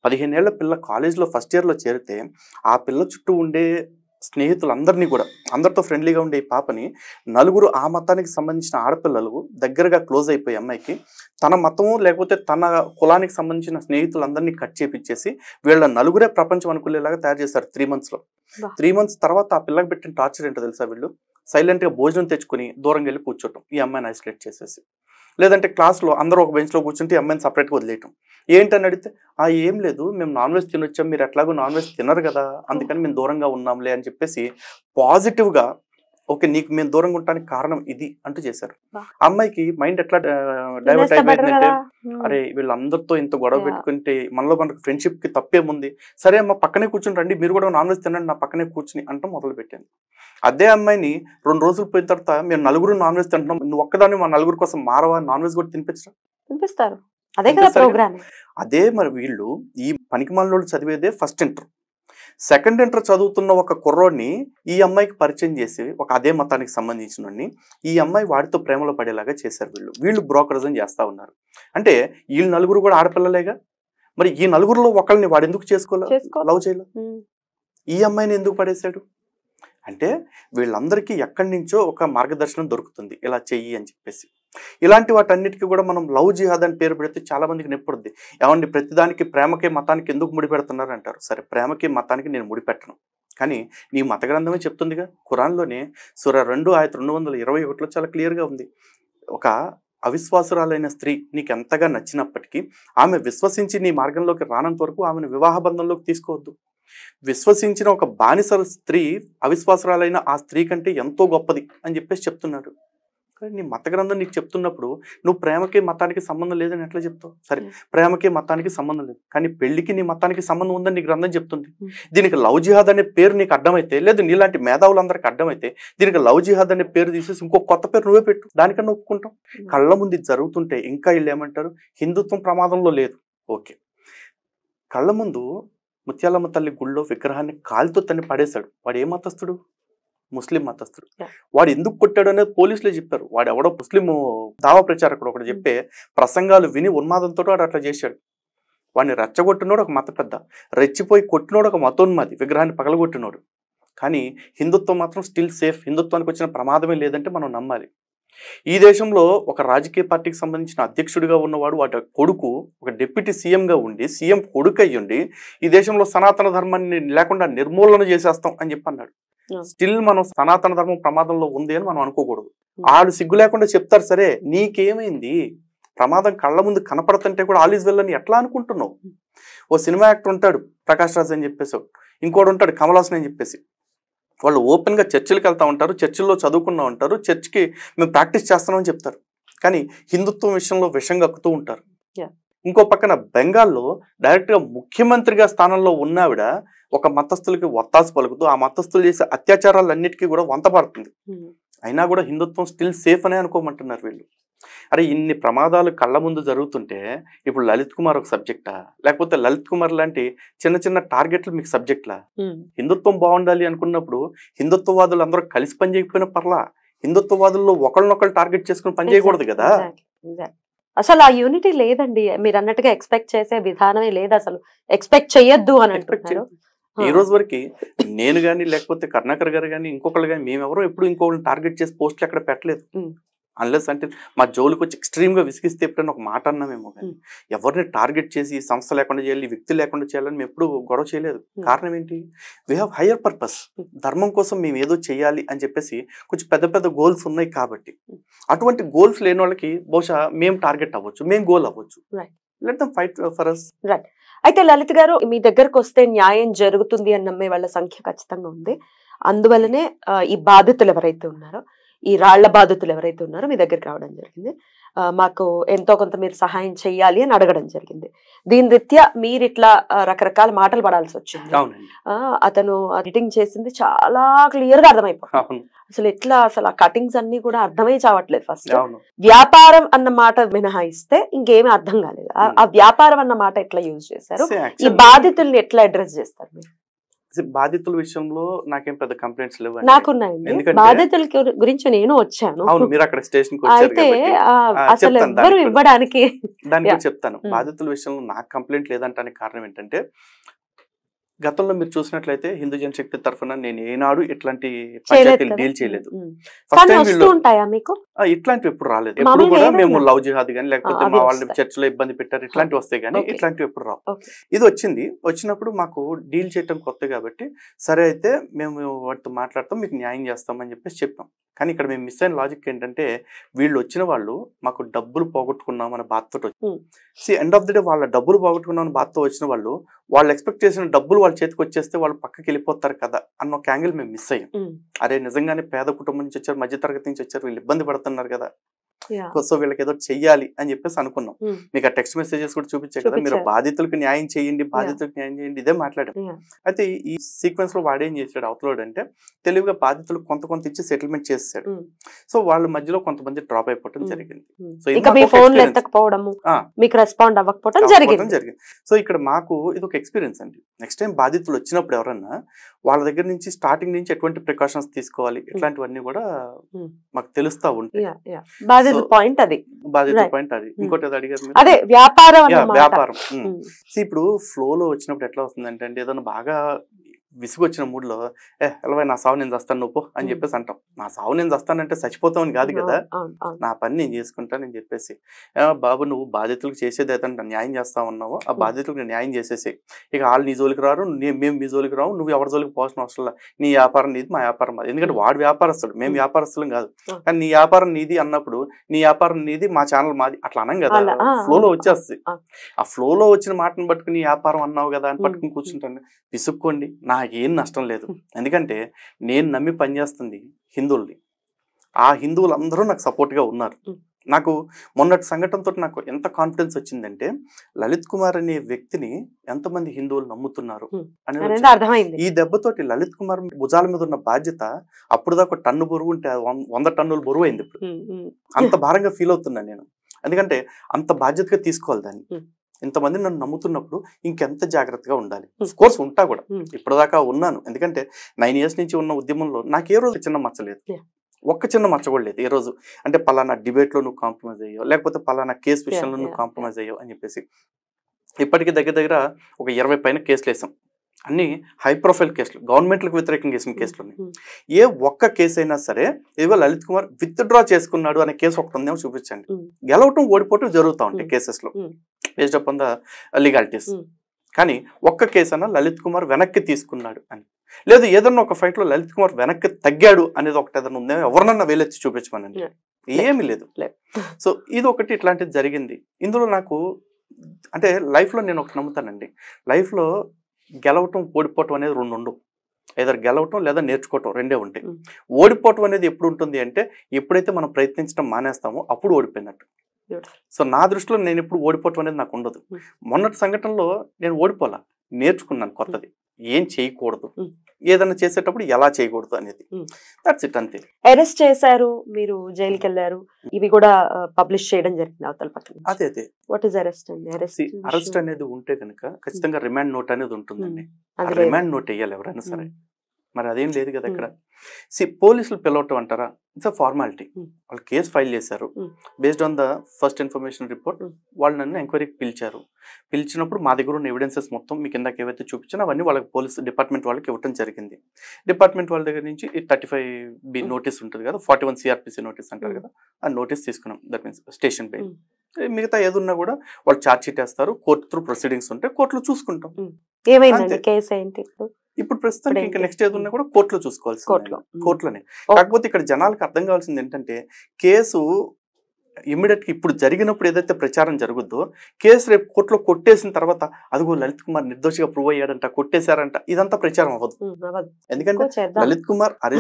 15 ఏళ్ల పిల్ల కాలేజీలో ఫస్ట్ ఇయర్లో చేరితే ఆ పిల్ల చుట్టూ ఉండే స్నేహితులందరినీ కూడా అందరితో ఫ్రెండ్లీగా ఉండే ఈ పాపని నలుగురు ఆ మతానికి సంబంధించిన ఆడపిల్లలు దగ్గరగా క్లోజ్ అయిపోయి అమ్మాయికి తన మతము లేకపోతే తన కులానికి సంబంధించిన స్నేహితులందరినీ కట్ చేపించేసి వీళ్ళ నలుగురే ప్రపంచం అనుకునేలాగా తయారు చేశారు 3 months లో. 3 months తర్వాత ఆ పిల్లకి పెట్టిన టార్చర్ ఏంటో తెలుసా? వీళ్ళు సైలెంట్గా భోజనం తెచ్చుకుని దూరంగా వెళ్ళి కూర్చోటం, ఈ అమ్మాయిని ఐసోలేట్ చేసేసి. లేదంటే క్లాస్లో అందరూ ఒక బెంచ్లో కూర్చుంటే ఈ అమ్మాయిని సపరేట్గా వదిలేయటం. ఏంటని అడిగితే ఏం లేదు, మేము నాన్ వెజ్ తినొచ్చాం, మీరు ఎట్లాగో నాన్ వెజ్ తినరు కదా, అందుకని మేము దూరంగా ఉన్నాంలే అని చెప్పేసి పాజిటివ్గా ఓకే నీకు మేము దూరంగా ఉండడానికి కారణం ఇది అంటూ చేశారు. అమ్మాయికి మైండ్ ఎట్లా డైవర్ట్ అయిపోయిందంటే అరే వీళ్ళందరితో ఇంత గొడవ పెట్టుకుంటే మనలో మనకు ఫ్రెండ్షిప్ కి తప్పేముంది, సరే అమ్మ పక్కనే కూర్చుని రండి, మీరు కూడా నాన్ వెజ్ తినండి నా పక్కనే కూర్చుని అంటాం మొదలు పెట్టాను. అదే అమ్మాయిని 2 రోజులు పోయిన తర్వాత మేము నలుగురు నాన్ వెజ్ తింటున్నాం, నువ్వు ఒక్కదాన్ని మా నలుగురు కోసం మారవా, నాన్ వెజ్ కూడా తినిపిస్తారు. అదే కదా ప్రోగ్రామ్. అదే మరి వీళ్ళు ఈ పనికిమాలినోళ్ళు చదివేదే ఫస్ట్ ఇంటర్, సెకండ్ ఇంటర్ చదువుతున్న ఒక కుర్రోడిని ఈ అమ్మాయికి పరిచయం చేసి ఒక అదే మతానికి సంబంధించిన ఈ అమ్మాయి వాడితో ప్రేమలో పడేలాగా చేశారు. వీళ్ళు బ్రోకరిజం చేస్తా ఉన్నారు. అంటే వీళ్ళు నలుగురు కూడా ఆడపిల్లలేగా, మరి ఈ నలుగురులో ఒకళ్ళని వాడు ఎందుకు లవ్ చేయలేదు, ఈ అమ్మాయిని ఎందుకు పడేశాడు అంటే వీళ్ళందరికీ ఎక్కడి నుంచో ఒక మార్గదర్శనం దొరుకుతుంది ఇలా చెయ్యి అని చెప్పేసి. ఇలాంటి వాటన్నిటికీ కూడా మనం లవ్ జిహాద్ అని పేరు పెడితే చాలా మందికి నొప్పుడుద్ది. ఏమండి ప్రతిదానికి ప్రేమకి మతానికి ఎందుకు ముడిపెడుతున్నారు అంటారు. సరే ప్రేమకి మతానికి నేను ముడిపెట్టను, కానీ నీ మత గ్రంథమే చెప్తుందిగా, ఖురాన్లోనే సూర 2 ఆయత 221లో చాలా క్లియర్గా ఉంది. ఒక అవిశ్వాసురాలైన స్త్రీ నీకు ఎంతగా నచ్చినప్పటికీ ఆమె విశ్వసించి నీ మార్గంలోకి రానంత వరకు ఆమెను వివాహ బంధంలోకి తీసుకోవద్దు. విశ్వసించిన ఒక బానిస స్త్రీ అవిశ్వాసురాలైన ఆ స్త్రీ కంటే ఎంతో గొప్పది అని చెప్పేసి చెప్తున్నాడు. నీ మత గ్రంథం నీకు చెప్తున్నప్పుడు నువ్వు ప్రేమకి మతానికి సంబంధం లేదని ఎట్లా చెప్తావు? సరే ప్రేమకి మతానికి సంబంధం లేదు, కానీ పెళ్లికి నీ మతానికి సంబంధం ఉందని నీ గ్రంథం చెప్తుంది. దీనికి లవ్ జిహాద్ అనే పేరు నీకు అడ్డమైతే, లేదు నీలాంటి మేధావులందరికీ అడ్డమైతే దీనికి లవ్ జిహాద్ అనే పేరు తీసేసి ఇంకో కొత్త పేరు నువ్వే పెట్టు, దానికన్నా ఒప్పుకుంటాం. కళ్ళ ముందు ఇది జరుగుతుంటే ఇంకా వీళ్ళు ఏమంటారు, హిందుత్వం ప్రమాదంలో లేదు. ఓకే, కళ్ళ ముందు ముత్యాలమ్మ తల్లి గుళ్ళో విగ్రహాన్ని కాలుతో తన్ని పడేశాడు, వాడు ఏ మతస్థుడు? ముస్లిం మతస్థుడు. వాడు ఎందుకు కొట్టాడు అనేది పోలీసులే చెప్పారు. వాడు ఎవడో ముస్లిం దావా ప్రచారకుడు ఒకటి చెప్పే ప్రసంగాలు విని ఉన్మాదంతో వాడు అట్లా చేశాడు. వాడిని రెచ్చగొట్టినోడు ఒక మత పెద్ద, రెచ్చిపోయి కొట్టినోడు ఒక మతోన్మాది, విగ్రహాన్ని పగలగొట్టినోడు. కానీ హిందుత్వం మాత్రం స్టిల్ సేఫ్, హిందుత్వానికి వచ్చిన ప్రమాదమే లేదంటే మనం నమ్మాలి. ఈ దేశంలో ఒక రాజకీయ పార్టీకి సంబంధించిన అధ్యక్షుడిగా ఉన్నవాడు వాటి కొడుకు ఒక డిప్యూటీ సీఎంగా ఉండి సీఎం కొడుకు అయ్యుండి ఈ దేశంలో సనాతన ధర్మాన్ని లేకుండా నిర్మూలన చేసేస్తాం అని చెప్పి అన్నాడు. స్టిల్ మనం సనాతన ధర్మం ప్రమాదంలో ఉంది అని మనం అనుకోకూడదు. వాళ్ళు సిగ్గు లేకుండా చెప్తారు, సరే నీకేమైంది, ప్రమాదం కళ్ళ ముందు కనపడుతుంటే కూడా ఆల్ ఈజ్ వెల్ అని ఎట్లా అనుకుంటున్నావు? ఓ సినిమా యాక్టర్ ఉంటాడు ప్రకాష్ రాజ్ అని చెప్పేసి, ఇంకోటి ఉంటాడు కమల్ హాసన్ అని చెప్పేసి, వాళ్ళు ఓపెన్గా చర్చిలకు వెళ్తూ ఉంటారు, చర్చిల్లో చదువుకున్నా ఉంటారు, చర్చికి మేము ప్రాక్టీస్ చేస్తున్నామని చెప్తారు, కానీ హిందుత్వం విషయంలో విషం కక్కుతూ ఉంటారు. ఇంకో పక్కన బెంగాల్లో డైరెక్ట్గా ముఖ్యమంత్రిగా స్థానంలో ఉన్నావిడ ఒక మతస్థులకి ఒత్తాసు పలుకుతూ ఆ మతస్థులు చేసే అత్యాచారాలన్నిటికీ కూడా వంత పడుతుంది. అయినా కూడా హిందుత్వం స్టిల్ సేఫ్ అనే అనుకోమంటున్నారు వీళ్ళు. అరే ఇన్ని ప్రమాదాలు కళ్ళ ముందు జరుగుతుంటే ఇప్పుడు లలిత్ కుమార్ ఒక సబ్జెక్టా, లేకపోతే లలిత్ కుమార్ లాంటి చిన్న చిన్న టార్గెట్లు మీకు సబ్జెక్ట్లా? హిందుత్వం బాగుండాలి అనుకున్నప్పుడు హిందుత్వవాదులు అందరూ కలిసి పనిచేయకపోయినా పర్లా, హిందుత్వవాదుల్లో ఒకళ్ళనొకళ్ళు టార్గెట్ చేసుకుని పనిచేయకూడదు కదా. అసలు ఆ యూనిటీ లేదండి, మీరు అన్నట్టుగా ఎక్స్పెక్ట్ చేసే విధానమే లేదు, అసలు ఎక్స్పెక్ట్ చెయ్యొద్దు అని అంటున్నారు. ఈ రోజు వరకు నేను గానీ లేకపోతే కరుణాకర్ గారు కానీ ఇంకొకళ్ళు కానీ మేమెవరో ఎప్పుడు ఇంకొకరిని టార్గెట్ చేసి పోస్టులు ఎక్కడ పెట్టలేదు. అన్లెస్ అంటే మా జోలికి వచ్చి ఎక్స్ట్రీమ్ గా విసిగిస్తే ఎప్పుడైనా ఒక మాట అన్నామేమో, కానీ ఎవరిని టార్గెట్ చేసి సంస్థ లేకుండా చేయాలి, వ్యక్తి లేకుండా చేయాలని మేము ఎప్పుడు గొడవ చేయలేదు. కారణం ఏంటి, వీ హ్యావ్ హయ్యర్ పర్పస్, ధర్మం కోసం మేము ఏదో చేయాలి అని చెప్పేసి కొంచెం పెద్ద పెద్ద గోల్స్ ఉన్నాయి కాబట్టి. అటువంటి గోల్స్ లేని వాళ్ళకి బహుశా మేము టార్గెట్ అవ్వచ్చు, మేము గోల్ అవ్వచ్చు. Let them fight for us. Right. అయితే లలిత్ గారు, మీ దగ్గరకు వస్తే న్యాయం జరుగుతుంది అని నమ్మే వాళ్ళ సంఖ్య ఖచ్చితంగా ఉంది. అందువల్లనే ఈ బాధితులు ఎవరైతే ఉన్నారో, ఈ రాళ్ల బాధితులు ఎవరైతే ఉన్నారో మీ దగ్గరికి రావడం జరిగింది. మాకు ఎంతో కొంత మీరు సహాయం చెయ్యాలి అని అడగడం జరిగింది. దీని రీత్యా మీరు ఇట్లా రకరకాల మాటలు పడాల్సి వచ్చింది. అతను ఎడిటింగ్ చేసింది చాలా క్లియర్ గా అర్థమైపోతుంది. అసలు ఎట్లా, అసలు ఆ కటింగ్స్ అన్ని కూడా అర్థమై చావట్లేదు. ఫస్ట్ వ్యాపారం అన్న మాట మినహాయిస్తే ఇంకేమీ అర్థం కాలేదు. ఆ వ్యాపారం అన్న మాట ఎట్లా యూజ్ చేశారు, ఈ బాధితుల్ని ఎట్లా అడ్రస్ చేస్తారు మీరు? బాధితుల విషయంలో నాకేం పెద్ద కంప్లైంట్స్ లేవు. నాకున్నాయండి, బాధితుల గురించి నేను వచ్చాను. అవును, మీరు అక్కడ స్టేషన్ అయితే అసలు ఎవరు ఇవ్వడానికి దానికి చెప్తాను. బాధితుల విషయంలో నాకు కంప్లైంట్ లేదంటానికి కారణం ఏంటంటే గతంలో మీరు చూసినట్లయితే హిందూ జనశక్తి తరఫున నేను ఏనాడు ఇట్లాంటి పంచాయతీలు డీల్ చేయలేదు. ఫస్ట్ టైం వీళ్ళు ఇట్లాంటివి ఎప్పుడు రాలేదు. ఎప్పుడు కూడా మేము లవ్ జిహాద్ కానీ లేకపోతే మా వాళ్ళు చర్చిలో ఇబ్బంది పెట్టారు ఇట్లాంటివి వస్తాయి కానీ ఇట్లాంటివి ఎప్పుడు రావు. ఇది వచ్చినప్పుడు మాకు డీల్ చేయటం కొత్త కాబట్టి సరే అయితే మేము వాటితో మాట్లాడతాం, మీకు న్యాయం చేస్తామని చెప్పేసి చెప్పాం. కానీ ఇక్కడ మేము మిస్ అయిన లాజిక్ ఏంటంటే వీళ్ళు వచ్చిన వాళ్ళు మాకు డబ్బులు పోగొట్టుకున్నాం అనే బాధతో వచ్చి ఎండ్ ఆఫ్ ది డే వాళ్ళ డబ్బులు పోగొట్టుకున్నాం అనే బాధతో వచ్చిన వాళ్ళు ఎక్స్పెక్ట్ చేసిన డబ్బులు వాళ్ళ చేతికి వచ్చేస్తే వాళ్ళు పక్కకి వెళ్ళిపోతారు కదా అన్న ఒక యాంగిల్ మేము మిస్ అయ్యాం. అరే నిజంగానే పేద కుటుంబం నుంచి వచ్చారు, మధ్యతరగతి నుంచి వచ్చారు, వీళ్ళు ఇబ్బంది పడుతున్నారు కదా, సో వీళ్ళకి ఏదో చెయ్యాలి అని చెప్పేసి అనుకున్నాం. మీకు ఆ టెక్స్ట్ మెసేజెస్ కూడా చూపించాయి కదా, మీరు బాధితులకు న్యాయం చేయండి, బాధితులకు న్యాయం చేయండి, ఇదే మాట్లాడాం. అయితే ఈ సీక్వెన్స్ లో వాడేం చేశాడు అవతలోడు అంటే తెలివిగా బాధితులకు కొంత ఇచ్చి సెటిల్మెంట్ చేసాడు. సో వాళ్ళ మధ్యలో కొంతమంది డ్రాప్ అయిపోవడం జరిగింది. సో జరిగింది. సో ఇక్కడ మాకు ఇది ఒక ఎక్స్పీరియన్స్ అండి. నెక్స్ట్ టైం బాధితులు వచ్చినప్పుడు ఎవరన్నా వాళ్ళ దగ్గర నుంచి స్టార్టింగ్ నుంచి ఎటువంటి ప్రికాషన్స్ తీసుకోవాలి ఇట్లాంటివన్నీ కూడా మాకు తెలుస్తా ఉంటాయి. పాయింట్ అది ఇంకోటి అది అడిగారు అదే వ్యాపారం. ఇప్పుడు ఫ్లోలో వచ్చినప్పుడు ఎట్లా వస్తుందంటే అండి ఏదైనా బాగా విసుగు వచ్చిన మూడ్లో ఎలవై నా సావు నేను చస్తాను నువ్వు అని చెప్పేసి అంటాం. నా సావు నేను చస్తానంటే చచ్చిపోతామని కాదు కదా, నా పని నేను చేసుకుంటానని చెప్పేసి బాబు నువ్వు బాధితులకు చేసేది అయితే న్యాయం చేస్తా ఉన్నావు, ఆ బాధితులకు న్యాయం చేసేసి ఇక వాళ్ళు నీ జోలికి రారు, మేము మీ జోలికి రావు, నువ్వు ఎవరి జోలికి పోవాల్సిన అవసరం, నీ వ్యాపారం నీది, మా వ్యాపారం అది. ఎందుకంటే వాడు వ్యాపారస్తుడు, మేము వ్యాపారస్తులం కాదు. కానీ నీ వ్యాపారం నీది అన్నప్పుడు నీ వ్యాపారం నీది, మా ఛానల్ మాది అట్లా అనం కదా, ఫ్లోలో వచ్చేస్తుంది. ఆ ఫ్లోలో వచ్చిన మాటను పట్టుకుని వ్యాపారం అన్నావు కదా అని పట్టుకుని కూర్చుంటాను. విసుక్కోండి, నాకేం నష్టం లేదు. ఎందుకంటే నేను నమ్మి పనిచేస్తుంది హిందువుల్ని, ఆ హిందువులు అందరూ నాకు సపోర్ట్గా ఉన్నారు. నాకు మొన్నటి సంఘటనతో నాకు ఎంత కాన్ఫిడెన్స్ వచ్చిందంటే లలిత్ కుమార్ అనే వ్యక్తిని ఎంతమంది హిందువులు నమ్ముతున్నారు అనేది అర్థమైంది. ఈ దెబ్బతోటి లలిత్ కుమార్ భుజాల మీద ఉన్న బాధ్యత అప్పుడు దాకా టన్ను బరువు ఉంటే 100 టన్నుల బరువు అయింది. ఇప్పుడు అంత భారంగా ఫీల్ అవుతున్నాను నేను, ఎందుకంటే అంత బాధ్యతగా తీసుకోవాలి దాన్ని. ఇంతమంది నన్ను నమ్ముతున్నప్పుడు ఇంకెంత జాగ్రత్తగా ఉండాలి. కోర్స్ ఉంటా కూడా, ఇప్పటిదాకా ఉన్నాను. ఎందుకంటే 9 years నుంచి ఉన్న ఉద్యమంలో నాకు ఏ రోజు చిన్న మచ్చలేదు, ఒక్క చిన్న మచ్చ కూడా లేదు ఏ రోజు. అంటే పలానా డిబేట్లో నువ్వు కాంప్రమైజ్ అయ్యావు, లేకపోతే పలానా కేసు విషయంలో నువ్వు కాంప్రమైజ్ అయ్యావు అని చెప్పేసి. ఇప్పటికీ దగ్గర ఒక 20 పైన కేసులు వేసాం, అన్ని హై ప్రొఫైల్ కేసులు, గవర్నమెంట్లకు వ్యతిరేకంగా వేసిన కేసులు. ఏ ఒక్క కేసు అయినా సరే ఇదిగో లలిత్ కుమార్ విత్డ్రా చేసుకున్నాడు అనే కేసు ఒకటి ఉందేమో చూపించండి. గెలవటం ఓడిపోవటం జరుగుతూ ఉంటాయి కేసెస్లో బేస్డ్ అపాన్ ద లీగాలిటీస్. కానీ ఒక్క కేసు అన్నా లలిత్ కుమార్ వెనక్కి తీసుకున్నాడు అని, లేదు ఏదన్నా ఒక ఫైట్ లో లలిత్ కుమార్ వెనక్కి తగ్గాడు అనేది ఒకటి ఏదన్నా ఉందేమో ఎవరినన్నా వేలెత్తి చూపించమనండి. ఏమీ లేదు. సో ఇది ఒకటి ఇట్లాంటిది జరిగింది. ఇందులో నాకు అంటే లైఫ్లో నేను ఒకటి నమ్ముతానండి, లైఫ్లో గెలవటం ఓడిపోవటం అనేది రెండు ఉండవు. ఏదో గెలవటం లేదా నేర్చుకోవటం రెండే ఉంటాయి. ఓడిపోవటం అనేది ఎప్పుడు ఉంటుంది అంటే ఎప్పుడైతే మనం ప్రయత్నించడం మానేస్తామో అప్పుడు ఓడిపోయినట్టు. సో నా దృష్టిలో నేను ఎప్పుడు ఓడిపోవటం అనేది నాకు ఉండదు. మొన్నటి సంఘటనలో నేను ఓడిపోలా, నేర్చుకున్నాను కొత్తది, ఏం చేయకూడదు, ఏదైనా చేసేటప్పుడు ఎలా చేయకూడదు అనేది. దట్స్ ఇట్, అంతే. అరెస్ట్ చేశారు, మీరు జైలుకి వెళ్ళారు, ఇవి కూడా పబ్లిష్ చేయడం జరిగింది అవతల పక్కన. అదే వాట్ ఇస్ అరెస్ట్ అండి? అరెస్ట్ అనేది ఉంటే కనుక ఖచ్చితంగా రిమాండ్ నోట్ అనేది ఉంటుందండి. రిమాండ్ నోట్ వేయాలి ఎవరైనా సరే. మరి అదేం లేదు కదా ఇక్కడ. పోలీసులు పిలవటం అంటారా, ఇట్స్ అ ఫార్మాలిటీ. వాళ్ళు కేసు ఫైల్ చేశారు, based on the first information report వాళ్ళు నన్ను ఎంక్వైరీకి పిలిచారు. పిలిచినప్పుడు మా దగ్గర ఉన్న ఎవిడెన్సెస్ మొత్తం మీకు ఇందాక ఏవైతే చూపించానో అవన్నీ వాళ్ళకి పోలీస్ డిపార్ట్మెంట్ వాళ్ళకి ఇవ్వడం జరిగింది. డిపార్ట్మెంట్ వాళ్ళ దగ్గర నుంచి 35B నోటీస్ ఉంటుంది కదా, 41 CRPC నోటీస్ అంటారు కదా, ఆ నోటీస్ తీసుకున్నాం. That means station by. మిగతా ఏదున్నా కూడా వాళ్ళు ఛార్జ్ షీట్ వేస్తారు, కోర్టు త్రూ ప్రొసీడింగ్స్ ఉంటాయి, కోర్టులో చూసుకుంటాం. ఇప్పుడు ప్రస్తుతానికి ఇంకా నెక్స్ట్ ఏది ఉన్నా కూడా కోర్టులో చూసుకోవాల్సి, కోర్టులోనే. కాకపోతే ఇక్కడ జనాలకు అర్థం కావాల్సింది ఏంటంటే కేసు ఇమ్మీడియట్ గా ఇప్పుడు జరిగినప్పుడు ఏదైతే ప్రచారం జరుగుద్దో, కేసు రేపు కోర్టులో కొట్టేసిన తర్వాత అదిగో లలిత్ కుమార్ నిర్దోషిగా ప్రూవ్ అయ్యాడంట, కొట్టేశారంట, ఇదంతా ప్రచారం అవ్వదు. ఎందుకంటే లలిత్ కుమార్ అదే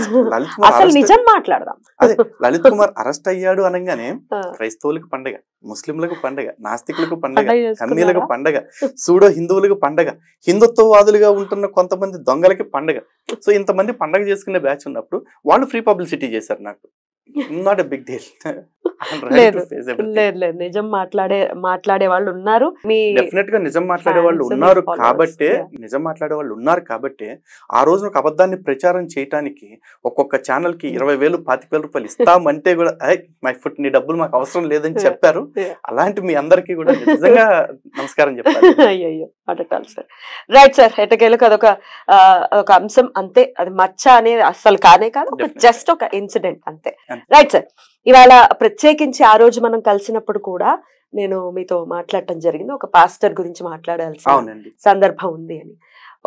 లలిత్ కుమార్ అరెస్ట్ అయ్యాడు అనగానే క్రైస్తవులకు పండగ, ముస్లింలకు పండగ, నాస్తికులకు పండగ, కమ్మీలకు పండగ, సూడో హిందువులకు పండగ, హిందుత్వవాదులుగా ఉంటున్న కొంతమంది దొంగలకి పండగ. సో ఇంతమంది పండగ చేసుకునే బ్యాచ్ ఉన్నప్పుడు వాళ్ళు ఫ్రీ పబ్లిసిటీ చేశారు. నాకు నాట్ ఎ బిగ్ డీల్. లేదు లేదు లేదు, నిజం మాట్లాడే వాళ్ళు ఉన్నారు. మీ డెఫినెట్ గా నిజం మాట్లాడే వాళ్ళు ఉన్నారు కాబట్టే ఆ రోజున ఒక అబద్ధాన్ని ప్రచారం చేయడానికి ఒక్కొక్క ఛానల్ కి 20,000 25,000 రూపాయలు ఇస్తామంటే కూడా మై ఫుట్ నీ డబ్బులు మాకు అవసరం లేదని చెప్పారు. అలాంటి మీ అందరికీ కూడా నిజంగా నమస్కారం చెప్పాలి. అయ్యో అడటాలి సార్. రైట్ సార్, ఎటకేలకు అదొక అంశం అంతే, అది మచ్చ అనేది అస్సలు కానే కాదు, జస్ట్ ఒక ఇన్సిడెంట్ అంతే. రైట్ సార్, ఇవాళ ప్రత్యేకించి ఆ రోజు మనం కలిసినప్పుడు కూడా నేను మీతో మాట్లాడటం జరిగింది, ఒక పాస్టర్ గురించి మాట్లాడాల్సిన సందర్భం ఉంది అని.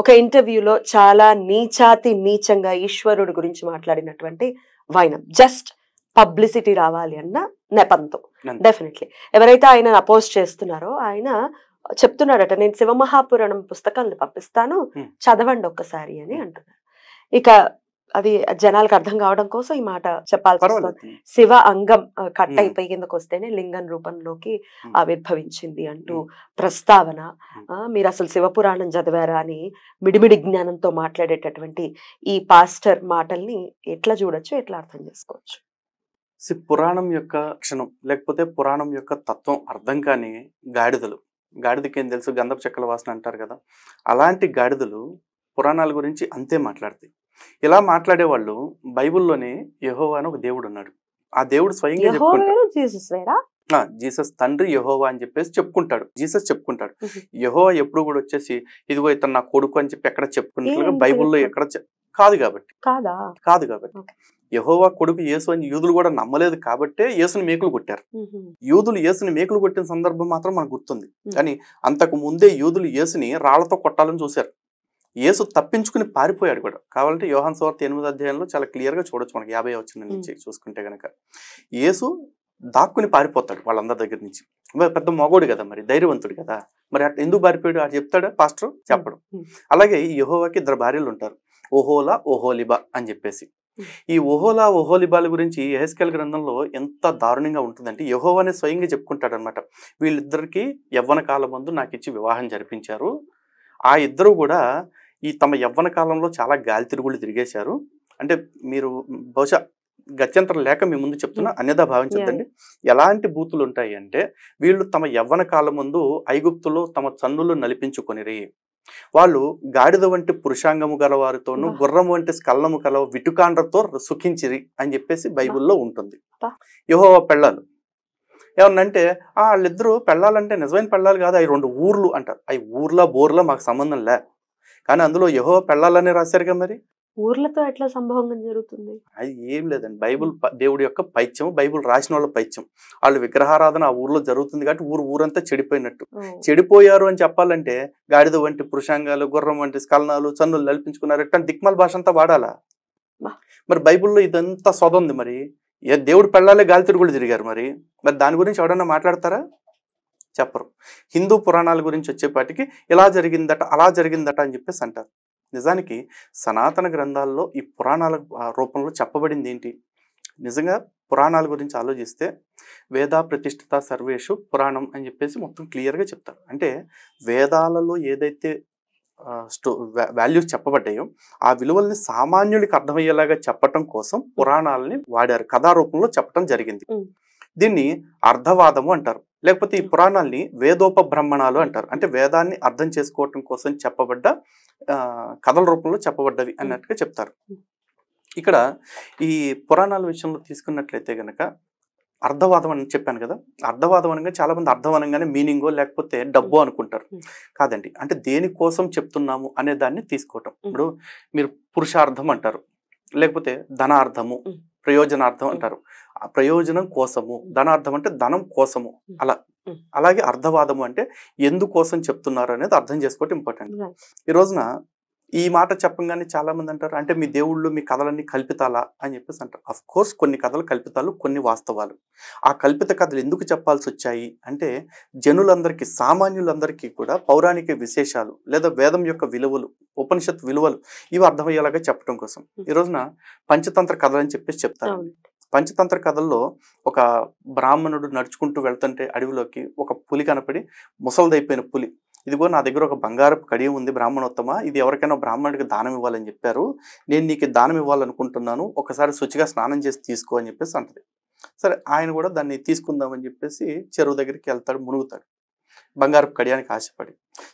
ఒక ఇంటర్వ్యూలో చాలా నీచంగా ఈశ్వరుడు గురించి మాట్లాడినటువంటి వైనం, జస్ట్ పబ్లిసిటీ రావాలి అన్న నెపంతో. డెఫినెట్లీ ఎవరైతే ఆయన అపోజ్ చేస్తున్నారో ఆయన చెప్తున్నాడట, నేను శివమహాపురాణం పుస్తకాలను పంపిస్తాను, చదవండి ఒక్కసారి అని అంటున్నారు. ఇక అది జనాలకు అర్థం కావడం కోసం ఈ మాట చెప్పాల్సి వస్తుంది. శివ అంగం కట్ అయిపోయి కిందకు వస్తేనే లింగం రూపంలోకి ఆవిర్భవించింది అంటూ ప్రస్తావన. మీరు అసలు శివపురాణం చదివారా అని మిడిమిడి జ్ఞానంతో మాట్లాడేటటువంటి ఈ పాస్టర్ మాటల్ని ఎట్లా చూడొచ్చు, ఎట్లా అర్థం చేసుకోవచ్చు? పురాణం యొక్క క్షణం లేకపోతే పురాణం యొక్క తత్వం అర్థం కాని గాడిదకి ఏం తెలుసు, గంధపు చెక్కల వాసన అంటారు కదా, అలాంటి గాడిదలు పురాణాల గురించి అంతే మాట్లాడతాయి. ఇలా మాట్లాడే వాళ్ళు బైబిల్లోనే యెహోవా అని ఒక దేవుడు ఉన్నాడు. ఆ దేవుడు స్వయంగా చెప్పుకుంటాడు, జీసస్ తండ్రి యెహోవా అని చెప్పేసి చెప్పుకుంటాడు. జీసస్ చెప్పుకుంటాడు. యెహోవా ఎప్పుడు కూడా వచ్చేసి ఇదిగో ఇతను నా కొడుకు అని చెప్పి ఎక్కడ చెప్పుకున్నట్లుగా బైబిల్లో ఎక్కడ కాదు కాబట్టి యెహోవా కొడుకు యేసు అని యూదులు కూడా నమ్మలేదు కాబట్టే యేసుని మేకులు కొట్టారు. యూదులు యేసుని మేకులు కొట్టిన సందర్భం మాత్రం మనకు గుర్తుంది. కానీ అంతకు ముందే యూదులు యేసుని రాళ్లతో కొట్టాలని చూశారు. యేసు తప్పించుకుని పారిపోయాడు కూడా. కావాలంటే యోహాను సువార్త 8వ అధ్యాయంలో చాలా క్లియర్ గా చూడొచ్చు, మనకి 50వ వచనం నుంచి చూసుకుంటే గనక యేసు దాక్కుని పారిపోతాడు వాళ్ళందరి దగ్గర నుంచి. పెద్ద మగోడు కదా, మరి ధైర్యవంతుడు కదా, మరి అట్లా ఎందుకు పారిపోయాడు అది చెప్తాడా పాస్టర్? చెప్పడం. అలాగే ఈ యెహోవాకి 2 భార్యలు ఉంటారు, ఓహోలా ఓహోలిబా అని చెప్పేసి. ఈ ఓహోలా ఓహోలిబాల గురించి యెహెజ్కేలు గ్రంథంలో ఎంత దారుణంగా ఉంటుందంటే యెహోవానే స్వయంగా చెప్పుకుంటాడు అనమాట. వీళ్ళిద్దరికి యవ్వన కాలం ముందు నాకు ఇచ్చి వివాహం జరిపించారు. ఆ ఇద్దరు కూడా ఈ తమ యవ్వన కాలంలో చాలా గాలి తిరుగుళ్ళు తిరిగేశారు. అంటే మీరు బహుశా గత్యంతరం లేక మీ ముందు చెప్తున్నా, అన్యదా భావించద్దండి. ఎలాంటి బూతులు ఉంటాయి అంటే, వీళ్ళు తమ యవ్వన కాలం ముందు ఐగుప్తులో తమ చన్నులు నలిపించుకొనిరి, వాళ్ళు గాడిద వంటి పురుషాంగము గలవారితోనూ గుర్రం వంటి స్కల్లము కల విటుకాండ్రతో సుఖించిరి అని చెప్పేసి బైబిల్లో ఉంటుంది. యెహోవా పెళ్ళాలు ఏమన్నంటే వాళ్ళిద్దరూ పెళ్ళాలంటే నిజమైన పెళ్ళాలు కాదు, అవి 2 ఊర్లు అంటారు. అవి ఊర్లా బోర్లా మాకు సంబంధం లే, కానీ అందులో యెహోవా పెళ్ళాలనే రాశారుగా. మరి ఊర్లతో ఎట్లా సంభోగం జరుగుతుంది? అది ఏం లేదండి, బైబిల్ దేవుడి యొక్క పైత్యం, బైబిల్ రాసిన వాళ్ళ పైత్యం. వాళ్ళు విగ్రహారాధన ఆ ఊర్లో జరుగుతుంది కాబట్టి ఊరంతా చెడిపోయినట్టు. చెడిపోయారు అని చెప్పాలంటే గాడిద వంటి పురుషాంగాలు, గుర్రం వంటి స్కలనాలు, చన్నులు నల్పించుకున్నారు, ఎట్లాంటి దిక్మల్ భాష అంతా వాడాలా? మరి బైబిల్లో ఇదంతా సొదంది. మరి దేవుడు పెళ్ళాలే గాలి తిరుగుళ్ళు తిరిగారు. మరి దాని గురించి ఎవడన్నా మాట్లాడతారా? చెప్పరు. హిందూ పురాణాల గురించి వచ్చేపాటికి ఇలా జరిగిందట అలా జరిగిందట అని చెప్పేసి అంటారు. నిజానికి సనాతన గ్రంథాల్లో ఈ పురాణాల రూపంలో చెప్పబడింది ఏంటి? నిజంగా పురాణాల గురించి ఆలోచిస్తే వేదా ప్రతిష్ఠిత సర్వేషు పురాణం అని చెప్పేసి మొత్తం క్లియర్గా చెప్తారు. అంటే వేదాలలో ఏదైతే వాల్యూస్ చెప్పబడ్డాయో ఆ విలువల్ని సామాన్యుడికి అర్థమయ్యేలాగా చెప్పటం కోసం పురాణాలని వాడారు, కథారూపంలో చెప్పటం జరిగింది. దీన్ని అర్థవాదము అంటారు. లేకపోతే ఈ పురాణాల్ని వేదోపబ్రహ్మణాలు అంటారు. అంటే వేదాన్ని అర్థం చేసుకోవటం కోసం చెప్పబడ్డ కథల రూపంలో చెప్పబడ్డవి అన్నట్టుగా చెప్తారు. ఇక్కడ ఈ పురాణాల విషయంలో తీసుకున్నట్లయితే గనక అర్థవాదం అని చెప్పాను కదా, అర్థవాదం అనగా చాలా మంది అర్థం అనగానే మీనింగో లేకపోతే డబ్బు అనుకుంటారు. కాదండి, అంటే దేనికోసం చెప్తున్నాము అనే దాన్ని తీసుకోవటం. ఇప్పుడు మీరు పురుషార్థం అంటారు, లేకపోతే ధనార్థము, ప్రయోజనార్థం అంటారు. ప్రయోజనం కోసము, ధనార్థం అంటే ధనం కోసము, అలాగే అర్థవాదము అంటే ఎందుకోసం చెప్తున్నారు అనేది అర్థం చేసుకోవటం ఇంపార్టెంట్. ఈ రోజున ఈ మాట చెప్పంగానే చాలా మంది అంటారు, అంటే మీ దేవుళ్ళు మీ కథలన్నీ కల్పితాలా అని చెప్పేసి అంటారు. అఫ్ కోర్స్ కొన్ని కథలు కల్పితాలు, కొన్ని వాస్తవాలు. ఆ కల్పిత కథలు ఎందుకు చెప్పాల్సి వచ్చాయి అంటే జనులందరికీ, సామాన్యులందరికీ కూడా పౌరాణిక విశేషాలు లేదా వేదం యొక్క విలువలు, ఉపనిషత్ విలువలు ఇవి అర్థమయ్యేలాగా చెప్పడం కోసం. ఈ రోజున పంచతంత్ర కథలు అని చెప్పేసి చెప్తారు. పంచతంత్ర కథల్లో ఒక బ్రాహ్మణుడు నడుచుకుంటూ వెళ్తుంటే అడవిలోకి ఒక పులి కనపడి, ముసలిదైపోయిన పులి, ఇదిగో నా దగ్గర ఒక బంగారపు కడియం ఉంది బ్రాహ్మణోత్తమ, ఇది ఎవరికైనా బ్రాహ్మణుడికి దానం ఇవ్వాలని చెప్పారు, నేను నీకు దానం ఇవ్వాలనుకుంటున్నాను, ఒకసారి శుచిగా స్నానం చేసి తీసుకో అని చెప్పేసి అంటది. సరే ఆయన కూడా దాన్ని తీసుకుందామని చెప్పేసి చెరువు దగ్గరికి వెళ్తాడు, మునుగుతాడు బంగారపు కడియానికి ఆశపడి.